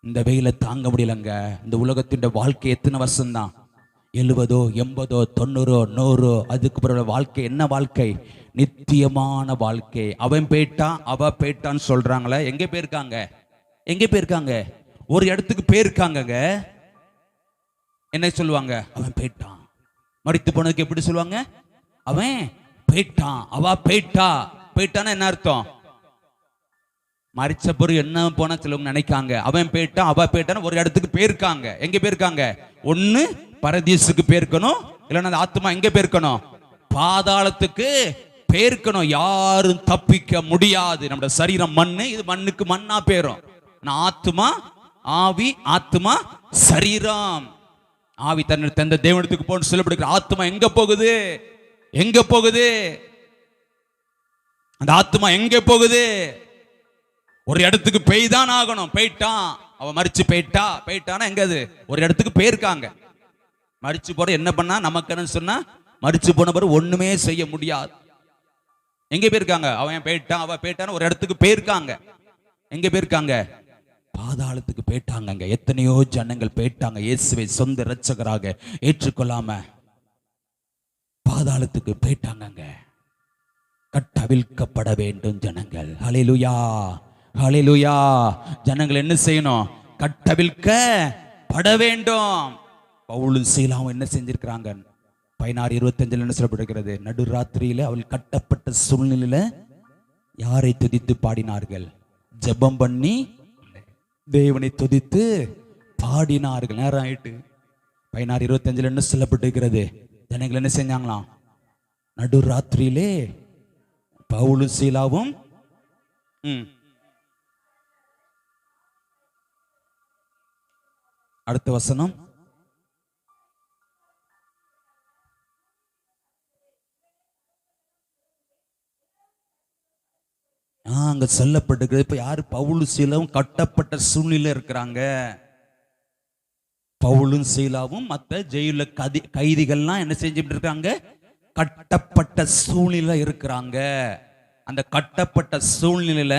இந்த வெயிலை தாங்க முடியலங்க. இந்த உலகத்தின் வாழ்க்கை எத்தனை வருஷம் தான்? 70, 80, 90, 100. அதுக்கு பிறகு வாழ்க்கை என்ன வாழ்க்கை? நித்தியமான வாழ்க்கை. அவன் போயிட்டான், அவ போயிட்டான்னு சொல்றாங்களே. எங்க போயிருக்காங்க? ஒரு இடத்துக்கு போயிருக்காங்க. என்ன சொல்லுவாங்க? அவன் போயிட்டான். மரித்து போனதுக்கு எப்படி சொல்லுவாங்க? அவன் போயிட்டான், அவ போயிட்டானா என்ன அர்த்தம்? மறிச்ச பிறகு என்ன போனா சிலவங்க நினைக்காங்க, அவன் போயிட்டான் அவ போயிட்டான்னு ஒரு இடத்துக்கு போயிருக்காங்க. எங்க போயிருக்காங்க? ஒண்ணு பரதீசுக்கு போயிருக்கணும், இல்லைன்னா அந்த ஆத்மா எங்க போயிருக்கணும்? பாதாளத்துக்கு போயிருக்கணும். யாரும் தப்பிக்க முடியாது. நம்முடைய சரீரம் மண்ணு, இது மண்ணுக்கு மண்ணா போயிரும். ஆத்மா ஆவி, ஆத்மா சரீரம். ஆவி தந்த தேவனத்துக்கு போன்னு சொல்லப்படுகிற ஆத்மா எங்க போகுது? எங்க போகுது? அந்த ஆத்மா எங்க போகுது? ஒரு இடத்துக்கு போய் தான் ஆகணும். போயிட்டான், அவன் மறிச்சு போயிட்டானா எங்க? அது ஒரு இடத்துக்கு போயிருக்காங்க. மறிச்சு போற என்ன பண்ணா நமக்குன்னு சொன்னா, மறிச்சு போன பிறகு ஒண்ணுமே செய்ய முடியாது. எங்க போயிருக்காங்க? அவன் போயிட்டான் அவ போயிட்டான்னு ஒரு இடத்துக்கு போயிருக்காங்க. எங்க போயிருக்காங்க? பாதாளத்துக்கு போயிட்டாங்க. எத்தனையோ ஜனங்கள் போயிட்டாங்க, இயேசுவை சொந்த இரட்சகராக ஏற்றுக்கொள்ளாம பாதாளத்துக்கு போயிட்டாங்க. கட்டவிழ்க்கப்பட வேண்டும் ஜனங்கள். ஹல்லேலூயா, ஹல்லேலூயா. ஜனங்கள் என்ன செய்யணும்? கட்டவிழ்க்கப்பட வேண்டும். பவுலும் சீலாவும் என்ன செஞ்சிருக்கிறாங்க? 16:25 என்ன சொல்லப்படுகிறது? நடுராத்திரியில அவள் கட்டப்பட்ட சூழ்நிலையில யாரை துதித்து பாடினார்கள்? ஜெபம் பண்ணி தேவனை துதித்து பாடினார்கள். நேரம் ஆயிட்டு 16:25 என்ன சொல்லப்பட்டிருக்கிறது? ஜனங்கள் என்ன செஞ்சாங்களாம்? நடுராத்திரியிலே பவுலும் சீலாவும் அடுத்த வசனம் அங்க சொல்லப்பட்டிருக்கிறது. இப்ப யாரு? பவுலும் சீலாவும் கட்டப்பட்ட சூழ்நிலை இருக்கிறாங்க. பவுலும் சீலாவும் மற்ற ஜெயில கைதிகள்லாம் என்ன செஞ்சுட்டு இருக்காங்க? கட்டப்பட்ட சூழ்நிலை இருக்கிறாங்க. அந்த கட்டப்பட்ட சூழ்நிலையில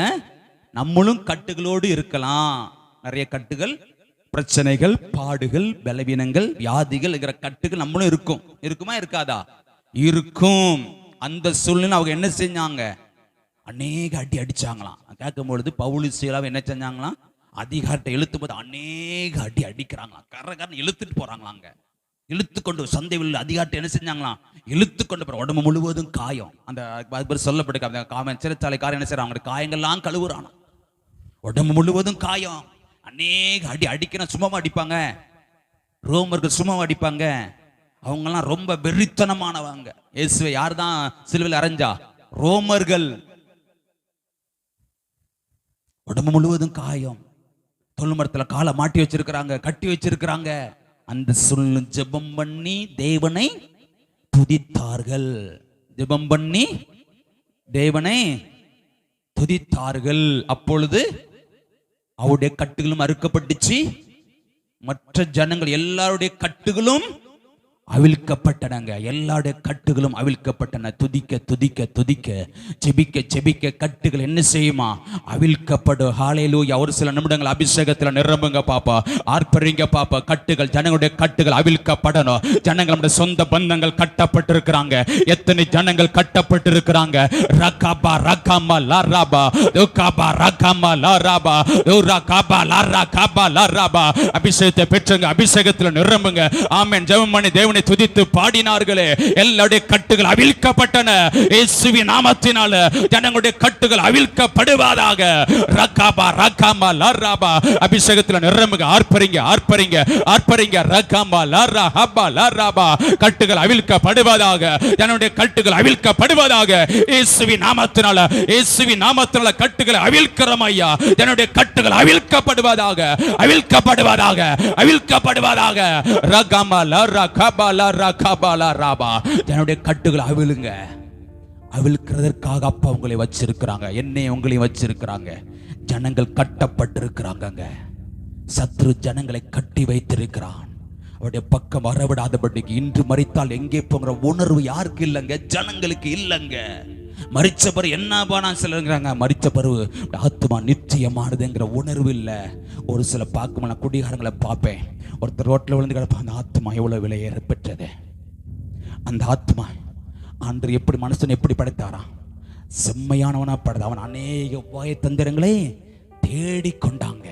நம்மளும் கட்டுகளோடு இருக்கலாம். நிறைய கட்டுகள், பிரச்சனைகள், பாடுகள், பலவீனங்கள், வியாதிகள் இருக்கிற கட்டுகள் நம்மளும் இருக்குமா இருக்காதா? இருக்கும். அந்த சூழ்நிலை அவங்க என்ன செஞ்சாங்க? அநேக அடி அடிச்சாங்களாம். கேட்கும் பொழுது பவுலும் சீலாவும் என்ன செஞ்சாங்களாம்? அதிகாரத்தை இழுத்தும் போது அநேக அடி அடிக்கிறாங்களாம். கரகரன்னு இழுத்துட்டு போறாங்களாங்க. இழுத்து கொண்டு சந்தையில் அதிகாரத்தை என்ன செஞ்சாங்களாம்? இழுத்து கொண்டு போற உடம்பு முழுவதும் காயம். அந்த சொல்லப்படுது சிறைச்சாலை காரம் என்ன செய்யறாங்க? காயங்கள்லாம் கழுவுறானா. உடம்பு முழுவதும் காயம். அநேக அடி அடிக்கணும். சும்மாவா அடிப்பாங்க? ரோமர்கள் சும்மாவா அடிப்பாங்க? அவங்கெல்லாம் ரொம்ப வெறித்தனமானவங்க. இயேசுவை யார் தான் சிலுவையில் அறைஞ்சா? ரோமர்கள். உடம்பு முழுவதும் காயம். தொழுமரத்துல காலை மாட்டி வச்சிருக்கிறாங்க, கட்டி வச்சிருக்கிறாங்க. அந்த சூழ்நிலை ஜெபம் பண்ணி தேவனை துதித்தார்கள். ஜெபம் பண்ணி தேவனை துதித்தார்கள். அப்பொழுது அவருடைய கட்டுகளும் அறுக்கப்பட்டுச்சு. மற்ற ஜனங்கள் எல்லாருடைய கட்டுகளும் அவிழ்க்கப்பட்டனங்க. எல்லாருடைய கட்டுகளும் அவிழ்க்கப்பட்டன. துதிக்க துதிக்க துதிக்க, செபிக்க செபிக்க கட்டுகள் என்ன செய்யுமா? அவிழ்க்கப்படும். ஹல்லேலூயா. ஒரு சில நிமிடங்கள் அபிஷேகத்தில் நிரம்புங்க பாப்பா, ஆர்ப்பரிங்க பாப்பா. கட்டுகள், ஜனங்களுடைய கட்டுகள் அவிழ்க்கப்படணும். ஜனங்கள் நம்முடைய சொந்த பந்தங்கள் கட்டப்பட்டிருக்கிறாங்க. எத்தனை ஜனங்கள் கட்டப்பட்டிருக்கிறாங்க? ரகாபா ரகாமா லாராபா ருகாபா ரகாமா லாராபா ருகாபா லாராபா லாராபா. அபிஷேகத்தை பெற்றுங்க, அபிஷேகத்தில் நிரம்புங்க. ஆமென். ஜெபம் பண்ணி தேவனை துதித்து பாடினார்களே, எல்லாருடைய கட்டுகள் அவிழ்க்கப்பட்டன. இயேசுவின் நாமத்தினால ஜனங்களுடைய கட்டுகள் அவிழ்க்கப்படுவதாக. ரகாபா ரகாமா லாராபா. அபிஷேகத்தில் நிரம்புங்க, ஆர்ப்பரிங்க ஆர்ப்பரிங்க ஆர்ப்பரிங்க. ரகாபா லாராபா லாராபா. கட்டுகள் அவிழ்க்கப்படுவதாக. ஜனங்களுடைய கட்டுகள் அவிழ்க்கப்படுவதாக. இயேசுவின் நாமத்தினால, இயேசுவின் நாமத்தினால கட்டுகளை அவிழ்க்கிறோம் ஐயா. ஜனங்களுடைய கட்டுகள் அவிழ்க்கப்படுவதாக, அவிழ்க்கப்படுவதாக, அவிழ்க்கப்படுவதாக. ரகாமா லாராபா என்னுடைய கட்டுகளை அவிழுங்க. அவிழ்க்கிறதற்காக அப்பா உங்களை வச்சிருக்கிறாங்க, என்னை உங்களையும் வச்சிருக்கிறாங்க. ஜனங்கள் கட்டப்பட்டிருக்கிறாங்க. சத்ரு ஜனங்களை கட்டி வைத்திருக்கிறான். அவருடைய பக்கம் வரவிடாதபடிக்கு. இன்று மரித்தால் எங்கே போங்கிற உணர்வு யாருக்கு இல்லைங்க? ஜனங்களுக்கு இல்லைங்க. மரிச்ச பிறகு என்ன பானா சொல்லுறாங்க? மரிச்ச பிறகு ஆத்மா நிச்சயமானதுங்கிற உணர்வு இல்லை. ஒரு சில பார்க்க நான் குடிகாரங்களை பார்ப்பேன். ஒருத்தர் ரோட்டில் விழுந்து கிடப்பான். அந்த ஆத்மா எவ்வளவு விலையேற பெற்றது. அந்த ஆத்மா அன்று எப்படி மனுஷன் எப்படி படைத்தாராம்? செம்மையானவனா படைத்த. அவன் அநேக உபாய தந்திரங்களை தேடிக்கொண்டாங்க.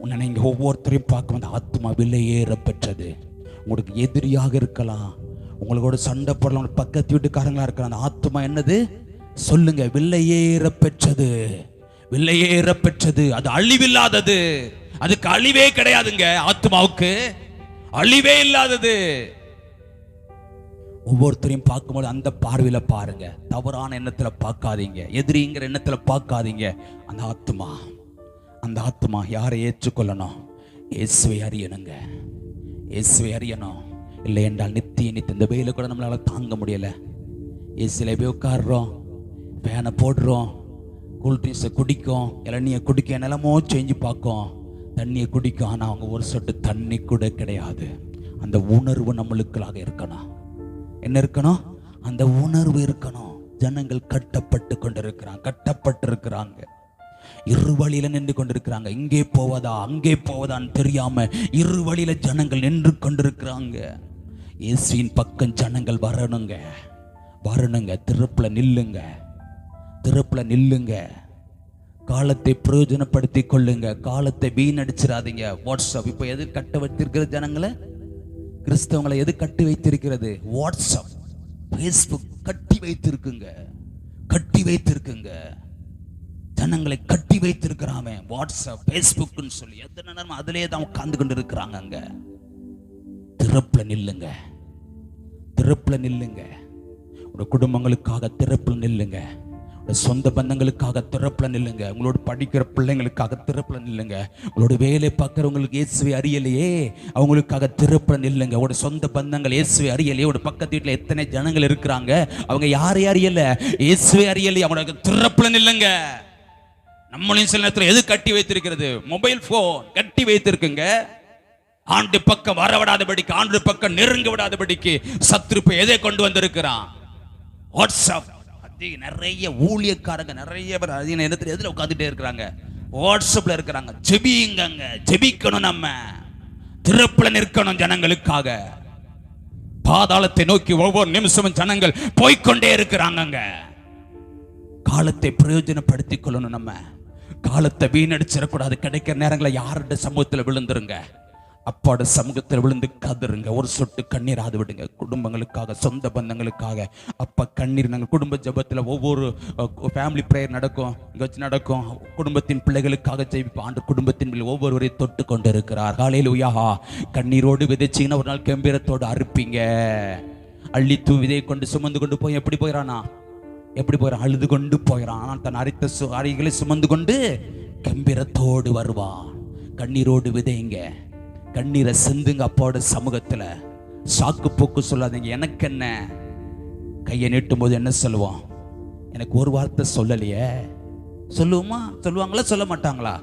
உன்னை நீங்க ஒவ்வொருத்தரையும் பார்க்கும். அந்த ஆத்மா விலையேற பெற்றது. உங்களுக்கு எதிரியாக இருக்கலாம், உங்களோட சண்டை போடலாம், பக்கத்து வீட்டுக்காரங்களா இருக்கலாம். அந்த ஆத்மா என்னது சொல்லுங்க? விலையேற பெற்றது. விலையேற பெற்றது, அது அழிவில்லாதது. அதுக்கு அழிவே கிடையாதுங்க. ஆத்மாவுக்கு அழிவே இல்லாதது. ஒவ்வொருத்தரையும் பார்க்கும்போது அந்த பார்வையில பாருங்க. தவறான எண்ணத்துல பார்க்காதீங்க, எதிரிங்கிற எண்ணத்துல பார்க்காதீங்க. அந்த ஆத்மா யாரை ஏற்றுக்கொள்ளணும்? இயேசுவை அறியணுங்க. இயேசுவை அறியணும். இல்லை என்றால் நித்திய இந்த வெயில கூட நம்மளால தாங்க முடியல. ஏசில போய் உட்காடுறோம், ஃபேனை போடுறோம், கூல் ட்ரிங்க்ஸை குடிக்கும், இளநியை குடிக்க, நிலமோ செஞ்சு பார்க்கும், தண்ணியை குடிக்கும். ஆனால் அவங்க ஒரு சொட்டு தண்ணி கூட கிடையாது. அந்த உணர்வு நம்மளுக்குள்ளாக இருக்கணும். என்ன இருக்கணும்? அந்த உணர்வு இருக்கணும். ஜனங்கள் கட்டப்பட்டு இருக்கிறாங்க. இரு வழியில நின்று கொண்டிருக்கிறாங்க. இங்கே போவதா அங்கே போவதான்னு தெரியாம இரு வழியில ஜனங்கள் நின்று கொண்டிருக்கிறாங்க. இயேசுவின் பக்கம் ஜனங்கள் வரணுங்க. திறப்புல நில்லுங்க. காலத்தை பிரயோஜனப்படுத்தி கொள்ளுங்க. காலத்தை வீணடிச்சிடாதீங்க. வாட்ஸ்அப் இப்போ எது கட்ட வைத்திருக்கிற ஜனங்களை, கிறிஸ்தவங்களை எது கட்டி வைத்திருக்கிறது? வாட்ஸ்அப், ஃபேஸ்புக் கட்டி வைத்திருக்குங்க. ஜனங்களை கட்டி வைத்திருக்கிறாங்க. வாட்ஸ்அப், ஃபேஸ்புக்னு சொல்லி எத்தனை நேரம் அதிலே தான் உட்கார்ந்து கொண்டு இருக்கிறாங்க. அங்க திறப்புல நில்லுங்க. உங்க குடும்பங்களுக்காக திறப்புல நில்லுங்க. சொந்த பந்தங்களுக்காக திறப்புல நில்லுங்க. உங்களோட படிக்கிற பிள்ளைங்களுக்காக திறப்புல நில்லுங்க. உங்களோட வேலை பார்க்கிறவங்களுக்கு இயேசுவை அறியலையே, அவங்களுக்காக திறப்புல நில்லுங்க. உங்களோட சொந்த பந்தங்கள் இயேசுவை அறியலையே, உங்களோட பக்கத்து வீட்டில் எத்தனை ஜனங்கள் இருக்கிறாங்க, அவங்க யாரையும் அறியல, இயேசுவை அறியலையே, அவங்களுக்கு திறப்புல நில்லுங்க. நம்மளையும் சில நேரத்தில் எது கட்டி வைத்திருக்கிறது? மொபைல் போன் கட்டி வைத்திருக்குங்க. ஆண்டு பக்கம் வரவிடாதபடிக்கு, ஆண்டு பக்கம் நெருங்க விடாதபடிக்கு சத்துருப்பை எதை கொண்டு வந்திருக்கிறான்? வாட்ஸ்அப். நிறைய ஊழியக்காரங்க, நிறைய பேர் எதுல உட்கார்ந்துட்டே இருக்கிறாங்க? வாட்ஸ்அப்ல இருக்கிறாங்க. ஜெபிக்கணும். நம்ம திறப்புல நிற்கணும். ஜனங்களுக்காக பாதாளத்தை நோக்கி ஒவ்வொரு நிமிஷமும் ஜனங்கள் போய்கொண்டே இருக்கிறாங்க. காலத்தை பிரயோஜனப்படுத்திக் கொள்ளணும். நம்ம காலத்தை வீணடிச்சிடக்கூடாது. கிடைக்கிற நேரங்களை யாரோட சமூகத்தில் விழுந்துருங்க, அப்பாட சமூகத்தில் விழுந்து கதருங்க. ஒரு சொட்டு கண்ணீராது விடுங்க. குடும்பங்களுக்காக, சொந்த பந்தங்களுக்காக. அப்பா கண்ணீர். நாங்கள் குடும்ப ஜபத்தில் ஒவ்வொரு ஃபேமிலி ப்ரேயர் நடக்கும். குடும்பத்தின் பிள்ளைகளுக்காக ஜெபிப்போம். ஆண்டு குடும்பத்தின் பிள்ளை ஒவ்வொருவரையும் தொட்டு கொண்டு இருக்கிறார். ஹல்லேலூயா. கண்ணீரோடு விதைச்சிங்கன்னா ஒரு நாள் கம்பீரத்தோடு அறுப்பீங்க. அள்ளித்தூ விதையை கொண்டு சுமந்து கொண்டு போய் எப்படி போயிடறான்? அழுது கொண்டு போயிடான். ஆனால் தன் அரித்த அறைகளை சுமந்து கொண்டு கம்பீரத்தோடு வருவான். கண்ணீரோடு விதைங்க. கண்ணீரை சிந்துங்க அப்பாவோட சமூகத்துல. சாக்கு போக்கு சொல்லாதீங்க. எனக்கு என்ன? கையை நீட்டும் போது என்ன சொல்லுவோம்? எனக்கு ஒரு வார்த்தை சொல்லலையே. சொல்லுவாங்களா சொல்ல மாட்டாங்களா?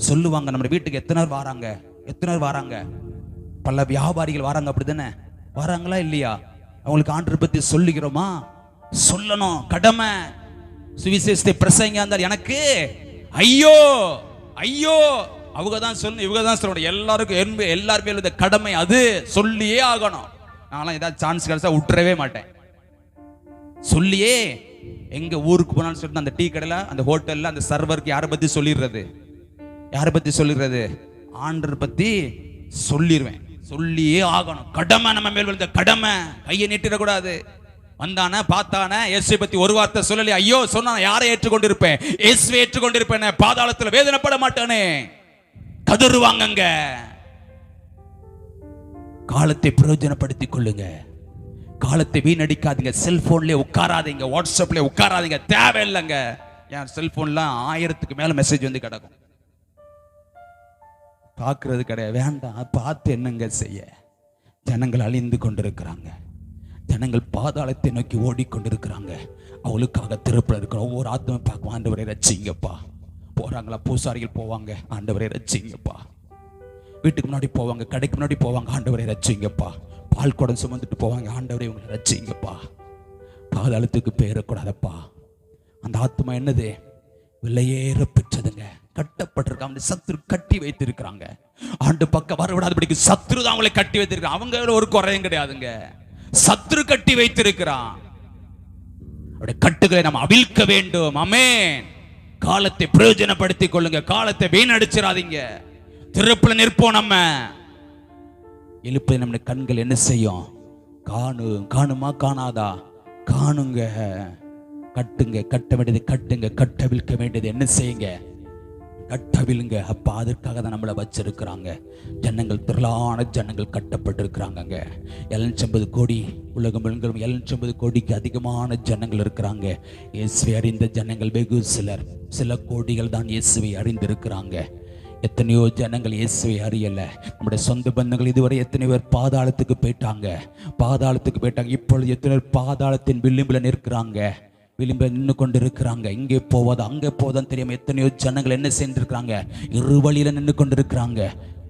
சொல்லுவாங்க. நம்ம வீட்டுக்கு எத்தனை வராங்க? பல வியாபாரிகள் வராங்க, அப்படிதானே? வராங்களா இல்லையா? அவங்களுக்கு ஆண்டவரை பத்தி சொல்லுகிறோமா? சொல்லணும், கடமை. சுவிசேஷத்தை பிரசங்க இருந்தால் எனக்கு ஐயோ அவங்க தான் சொல்லணும், இவங்க தான் சொல்லணும். எல்லாருமே இந்த கடமை, அது சொல்லியே ஆகணும். நான்லாம் ஏதாவது சான்ஸ் கிடைச்சா விட்டுறவே மாட்டேன். சொல்லியே எங்க ஊருக்கு போனாலும் சொல்லிட்டு அந்த டீ கடையில, அந்த ஹோட்டல்ல, அந்த சர்வருக்கு யாரை பத்தி சொல்லிடுறது? ஆண்டர் பத்தி சொல்லிடுவேன். சொல்லியே ஆகணும். கடமை நம்ம மேல் விழுந்த கடமை. கையை நீட்டிடக்கூடாது. வந்தானே பார்த்தானே, இயேசுவை பத்தி ஒரு வார்த்தை சொல்லலையே, ஐயோ சொன்னா யாரை ஏற்றுக்கொண்டிருப்பேன்? இயேசுவை ஏற்றுக்கொண்டிருப்பேன். பாதாளத்துல வேதனைப்பட மாட்டானே. கதறுவாங்க. காலத்தை பிரயோஜனப்படுத்திக் கொள்ளுங்க. காலத்தை வீணடிக்காதீங்க. செல்போன்ல உட்காராதீங்க, வாட்ஸ்அப்ல உட்காராதீங்க. தேவையில்லைங்க. என் செல்போன்ல 1000க்கு மேல மெசேஜ் வந்து கிடக்கும். பார்க்கறது கிடையாது. வேண்டாம். பார்த்து என்னங்க செய்ய? ஜனங்கள் அழிந்து கொண்டிருக்கிறாங்க. ஜனங்கள் பாதாளத்தை நோக்கி ஓடிக்கொண்டிருக்கிறாங்க. அவளுக்காக திருப்பல இருக்கிற ஒவ்வொரு ஆத்மா பார்க்கும். ஆண்டவரை ரட்சிங்கப்பா. போறாங்களா? பூசாரிகள் போவாங்க, ஆண்டவரை ரட்சிங்கப்பா. வீட்டுக்கு முன்னாடி போவாங்க, கடைக்கு முன்னாடி போவாங்க, ஆண்டவரை ரட்சிங்கப்பா. பால் குடம் சுமந்துட்டு போவாங்க, ஆண்டவரை உங்களை ரட்சிங்கப்பா. பாதாளத்துக்கு போயிடக்கூடாதப்பா. அந்த ஆத்மா என்னது? விலையேற பெற்றதுங்க. கட்டப்பட்டிருக்காங்க. சத்துரு கட்டி வைத்திருக்கிறாங்க. ஆண்டு பக்கம் வரவிடாதபடிக்கு சத்துரு தான் அவங்களை கட்டி வைத்திருக்காங்க. அவங்க ஒரு குறையும் கிடையாதுங்க. சத்துரு கட்டி வைத்திருக்கிறான். அவருடைய கட்டுகளை நாம் அவிழ்க்க வேண்டும். ஆமென். காலத்தை பிரயோஜனப்படுத்திக் கொள்ளுங்க. காலத்தை வீணடிச்சிடாதீங்க. திறப்புல நிற்போம். நம்ம எழுப்ப நம்ம கண்கள் என்ன செய்யும்? காணுமா? காணாதா? காணுங்க. கட்டுங்க. கட்ட வேண்டியது கட்டுங்க. கட்டவிழ்க்க வேண்டியது என்ன செய்யுங்க? கட்டவிழுங்க. அப்பா, அதற்காக தான் நம்மளை வச்சிருக்கிறாங்க. ஜனங்கள், திரளான ஜனங்கள் கட்டப்பட்டிருக்கிறாங்க. 750 கோடி, உலகம் 750 கோடிக்கு அதிகமான ஜனங்கள் இருக்கிறாங்க. இயேசுவை அறிந்த ஜனங்கள் வெகு சிலர், சில கோடிகள் தான் இயேசுவை அறிந்திருக்கிறாங்க. எத்தனையோ ஜனங்கள் இயேசுவை அறியல. நம்முடைய சொந்த பந்தங்கள் இதுவரை எத்தனை பேர் பாதாளத்துக்கு போயிட்டாங்க. இப்பொழுது எத்தனை பேர் பாதாளத்தின் விளிம்பில் நிற்கிறாங்க, விளிம்பில் நின்று கொண்டு இருக்கிறாங்க. இங்கே போவாது அங்கே போவதான் தெரியாம எத்தனையோ ஜனங்கள் என்ன செஞ்சிருக்கிறாங்க, இரு வழியில நின்று கொண்டு இருக்கிறாங்க.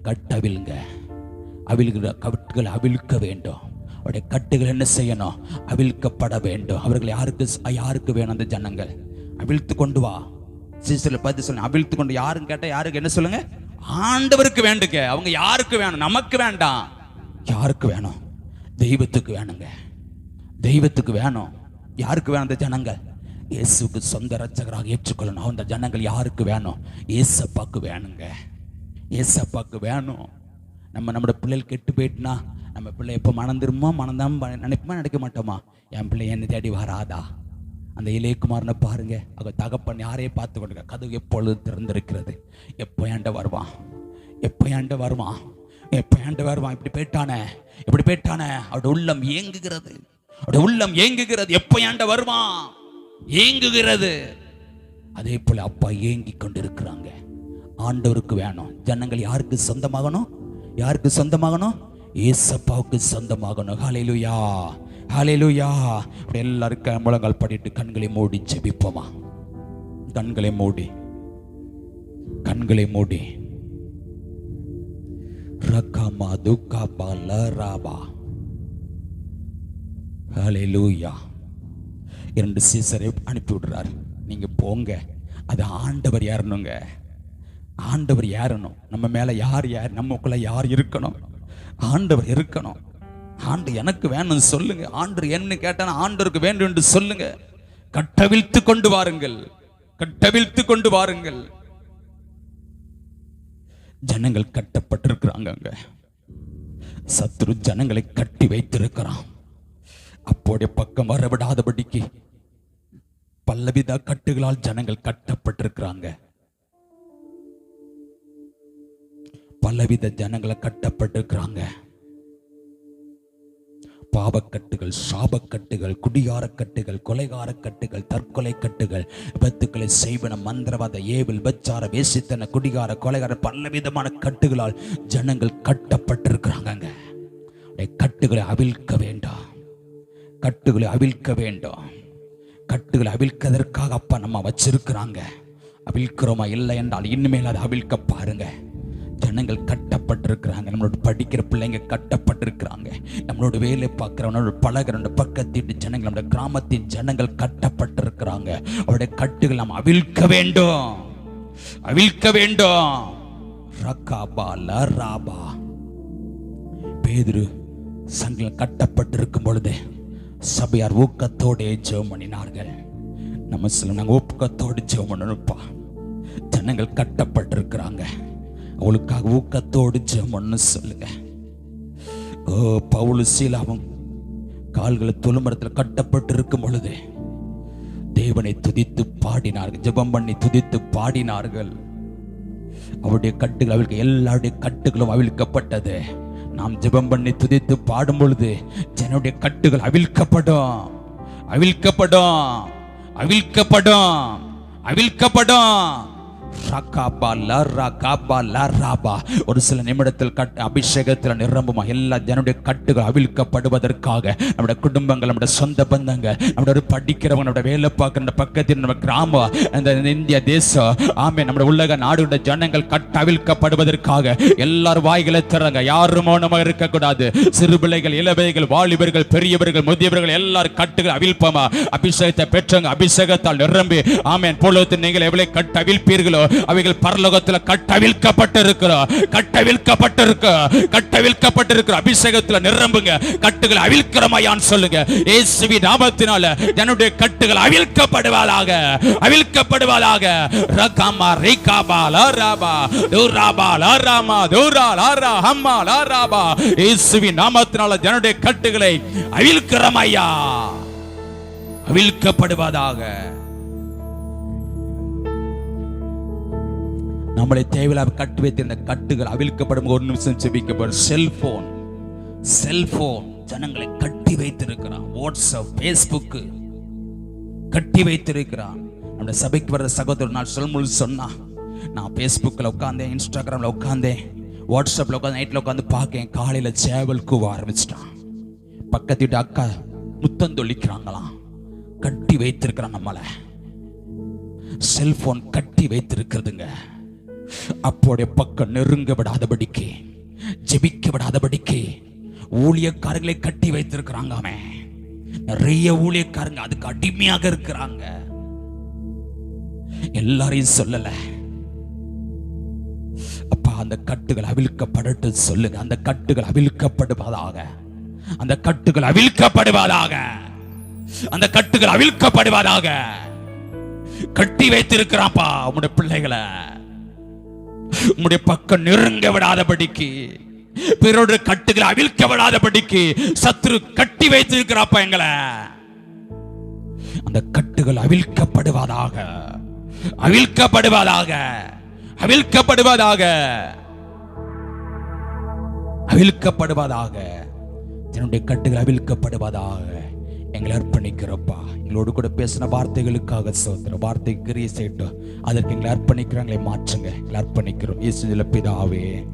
கட்டவிழுங்க. கட்டுகள் அவிழ்க்க வேண்டும். அவருடைய கட்டுகள் என்ன செய்யணும்? அவிழ்க்கப்பட வேண்டும். அவர்கள் யாருக்கு வேணும்? அந்த ஜனங்கள் அவிழ்த்து கொண்டு வா. சீசர்ல பார்த்து சொல்லுங்க, அவிழ்த்து கொண்டு. யாருன்னு கேட்டா யாருக்கு என்ன சொல்லுங்க? ஆண்டவருக்கு வேண்டுங்க. அவங்க யாருக்கு வேணும்? நமக்கு வேண்டாம். யாருக்கு வேணும்? தெய்வத்துக்கு வேணுங்க. தெய்வத்துக்கு வேணும். யாருக்கு வேணும்? அந்த ஜனங்கள் இயேசுக்கு சொந்த ரட்சகராக ஏற்றுக்கொள்ளணும். அந்த ஜனங்கள் யாருக்கு வேணும்? ஏசப்பாக்கு வேணுங்க. ஏசப்பாக்கு வேணும். நம்மளோட பிள்ளைகள் கெட்டு போயிட்டுனா நம்ம பிள்ளை எப்போ மணந்துருமா, மணந்தாம நினைப்போமா, நினைக்க மாட்டோமா? என் பிள்ளை என்னை தேடி வராதா? அந்த இளையகுமாரனை பாருங்க, அவங்க தகப்பன் யாரையே பார்த்து கொண்டு கதவு எப்பொழுது திறந்திருக்கிறது. எப்போ ஏண்ட வருவான், எப்போ ஏண்ட வருவான், எப்போ ஏண்ட வருவான்? இப்படி போயிட்டானே. அவருடைய உள்ளம் ஏங்குகிறது, அவருடைய உள்ளம் ஏங்குகிறது. எப்போ ஏண்ட வருவான்? ஏங்குகிறது. அதே போல அப்பா ஏங்கி கொண்டு இருக்கிறாங்க. ஆண்டவருக்கு வேணும். ஜனங்கள் யாருக்கு சொந்தமாகணும்? யாருக்கு சொந்தமாகணும்? ஏசப்பாவுக்கு சொந்தமாகணும். ஹல்லேலூயா, ஹல்லேலூயா. எல்லாரும் முழங்கால் படிட்டு கண்களை மூடி ஜெபிப்போமா? கண்களை மூடி. ரகமா துகா பலராபா. ஹல்லேலூயா. 2 சீசரை அனுப்பி விடுறாரு. நீங்க போங்க. அது ஆண்டவர் ஏறணுங்க. ஆண்டவர் ஏறணும். நம்ம மேல யார் நமக்குள்ள யார் இருக்கணும்? ஆண்டவர் இருக்கணும். ஆண்டு எனக்கு வேணும் சொல்லுங்க. ஆண்டு என்ன கேட்டான ஆண்டவருக்கு வேண்டும் என்று சொல்லுங்க. கட்டவிழ்த்து கொண்டு வாருங்கள். ஜனங்கள் கட்டப்பட்டிருக்கிறாங்க. சத்துரு ஜனங்களை கட்டி வைத்திருக்கிறான். அப்போடைய பக்கம் வரவிடாதபடிக்கு பலவித கட்டுகளால் ஜனங்கள் கட்டப்பட்டிருக்கிறாங்க. பலவித ஜனங்களை கட்டப்பட்டிருக்கிறாங்க. பாவக்கட்டுகள், சாபக்கட்டுகள், குடிகாரக்கட்டுகள், கொலைகாரக்கட்டுகள், தற்கொலை கட்டுகள், விபத்துக்களை செய்வன, மந்திரவாத, ஏவல், விபச்சார, வேசித்தன, குடிகார, கொலைகார, பலவிதமான கட்டுகளால் ஜனங்கள் கட்டப்பட்டிருக்கிறாங்க. கட்டுகளை அவிழ்க்க வேண்டாம். கட்டுகளை அவிழ்க்கதற்காக அப்பா நம்ம வச்சிருக்கிறாங்க. அவிழ்க்கிறோமா? இல்லை என்றால் இனிமேல் அதை அவிழ்க்க பாருங்க. ஜனங்கள் கட்டப்பட்டிருக்கிறாங்க. நம்மளோட படிக்கிற பிள்ளைங்க கட்டப்பட்டிருக்கிறாங்க. நம்மளோட வேலை பார்க்கிறவனோட பழகிறோட பக்கத்திட்டு ஜனங்கள், நம்மளோட கிராமத்தின் ஜனங்கள் கட்டப்பட்டிருக்கிறாங்க. அவருடைய கட்டுகள் நாம் அவிழ்க்க வேண்டும். ரகாபா லராபா. பேதுரு சங்கில் கட்டப்பட்டிருக்கும் பொழுது சபையார் ஊக்கத்தோடு ஜெபம் பண்ணினார்கள். நம்ம சொல்ல, நாங்கள் ஊக்கத்தோடு ஜெபம் பண்ணணும்ப்பா. ஜனங்கள் கட்டப்பட்டிருக்கிறாங்க. அவளுக்காக ஊக்கத்தோடு ஜெபம்னு சொல்லுங்க. பவுல் சீலாவும் கால்களை தொழுமரத்தில் கட்டப்பட்டு இருக்கும் பொழுது தேவனை துதித்து பாடினார்கள். ஜெபம் பண்ணி துதித்து பாடினார்கள். அவருடைய கட்டுகள் அவளுக்கு, எல்லாருடைய கட்டுகளும் அவிழ்க்கப்பட்டது. நாம் ஜெபம் பண்ணி துதித்து பாடும் பொழுது ஜனனுடைய கட்டுகள் அவிழ்க்கப்படும். ஒரு சில நிமிடத்தில் அபிஷேகத்தில் நிரம்புமா எல்லா ஜனனுடைய கட்டுகள் அவிழ்க்கப்படுவதற்காக நம்முடைய குடும்பங்கள், நம்முடைய சொந்த பந்தங்கள், நம்முடைய படிக்கிறவங்க, நம்முடைய வேலை பார்க்கிற பக்கத்தில் நம்ம கிராமம், அந்த இந்திய தேசம், நம்முடைய உலக நாடுடைய ஜனங்கள் கட்டு அவிழ்க்கப்படுவதற்காக எல்லாரும் வாய்களை திறங்க. யாரும் மௌனமாக இருக்கக்கூடாது. சிறு பிள்ளைகள், இளவைகள், வாலிபர்கள், பெரியவர்கள், முதியவர்கள் எல்லாரும் கட்டுகள் அவிழ்ப்போமா? அபிஷேகத்தை பெற்றவங்க அபிஷேகத்தால் நிரம்பி பொழுது நீங்கள் எவ்வளவு கட்டு அவிழ்ப்பீர்களோ அவைகள் பரலோகத்தில் கட்டவிழ்க்கப்பட்டிருக்கிற அபிஷேகத்தில் நிரம்புங்க. கட்டுகள் அவிழ்க்கிறமையான்னு சொல்லுங்க. இயேசுவின் நாமத்தினால என்னுடைய கட்டுகள் அவிழ்க்கப்படுவாளாக. ரகமா ரிகாபா லராபா துராபா லராமா துரா லரா ஹம்மா லராபா. இயேசுவின் நாமத்தினால என்னுடைய கட்டுகளை அவிழ்க்கிறமையா, அவிழ்க்கப்படுவதாக. நம்மளை தேவையில்லாம கட்டு வைத்திருந்த கட்டுகள் அவிழ்க்கப்படும். ஒரு நிமிஷம் செபிக்கப்படும். செல்போன் ஜனங்களை கட்டி வைத்திருக்கிறான். வாட்ஸ்அப், பேஸ்புக் கட்டி வைத்திருக்கிறான். நம்முடைய சபைக்கு வர்ற சகோதரர் நான் சொல்முழு சொன்னா, நான் பேஸ்புக்கில் உட்காந்தேன், இன்ஸ்டாகிராமில் உட்காந்தேன், வாட்ஸ்அப்பில் உட்காந்து நைட்டில் உட்காந்து பார்க்கேன். காலையில் சேவல் கூவ ஆரம்பிச்சிட்டான். பக்கத்து வீட்டு அக்கா முத்தந்தொழிக்கிறாங்களாம். கட்டி வைத்திருக்கிறான் நம்மளை. செல்போன் கட்டி வைத்திருக்கிறதுங்க. அப்போடைய பக்கம் நெருங்க விடாதபடிக்கு, ஜெபிக்க விடாதபடிக்கு ஊழியக்காரங்களை கட்டி வைத்திருக்கிறாங்க. அவன் நிறைய ஊழியக்காரங்க அதுக்கு அடிமையாக இருக்கிறாங்க. எல்லாரையும் சொல்லல. அப்பா, அந்த கட்டுகள் அவிழ்க்கப்படட்டு சொல்லுங்க. அந்த கட்டுகள் அவிழ்க்கப்படுவதாக. அந்த கட்டுகள் அவிழ்க்கப்படுவதாக. அந்த கட்டுகள் அவிழ்க்கப்படுவதாக. கட்டி வைத்திருக்கிறாப்பா உம்முடைய பிள்ளைகளை. உம்முடைய பக்கம் நெருங்க விடாதபடிக்கு, பிறருடைய கட்டுகளை அவிழ்க்க விடாதபடிக்கு சத்துரு கட்டி வைத்திருக்கிறாப்பா எங்களை. அந்த கட்டுகள் அவிழ்க்கப்படுவதாக, அவிழ்க்கப்படுவதாக, அவிழ்க்கப்படுவதாக, அவிழ்க்கப்படுவதாக. என்னுடைய கட்டுகள் அவிழ்க்கப்படுவதாக. எங்களை அர்ப்பணிக்கிறப்பா. எங்களோடு கூட பேசின வார்த்தைகளுக்காக சோத்திர. வார்த்தை கிரியை செய்யட்டும். அதற்கு எங்களை அர்ப்பணிக்கிறோம். எங்களை மாற்றுங்க. எங்களை அர்ப்பணிக்கிறோம். இயேசுவின் பிதாவே.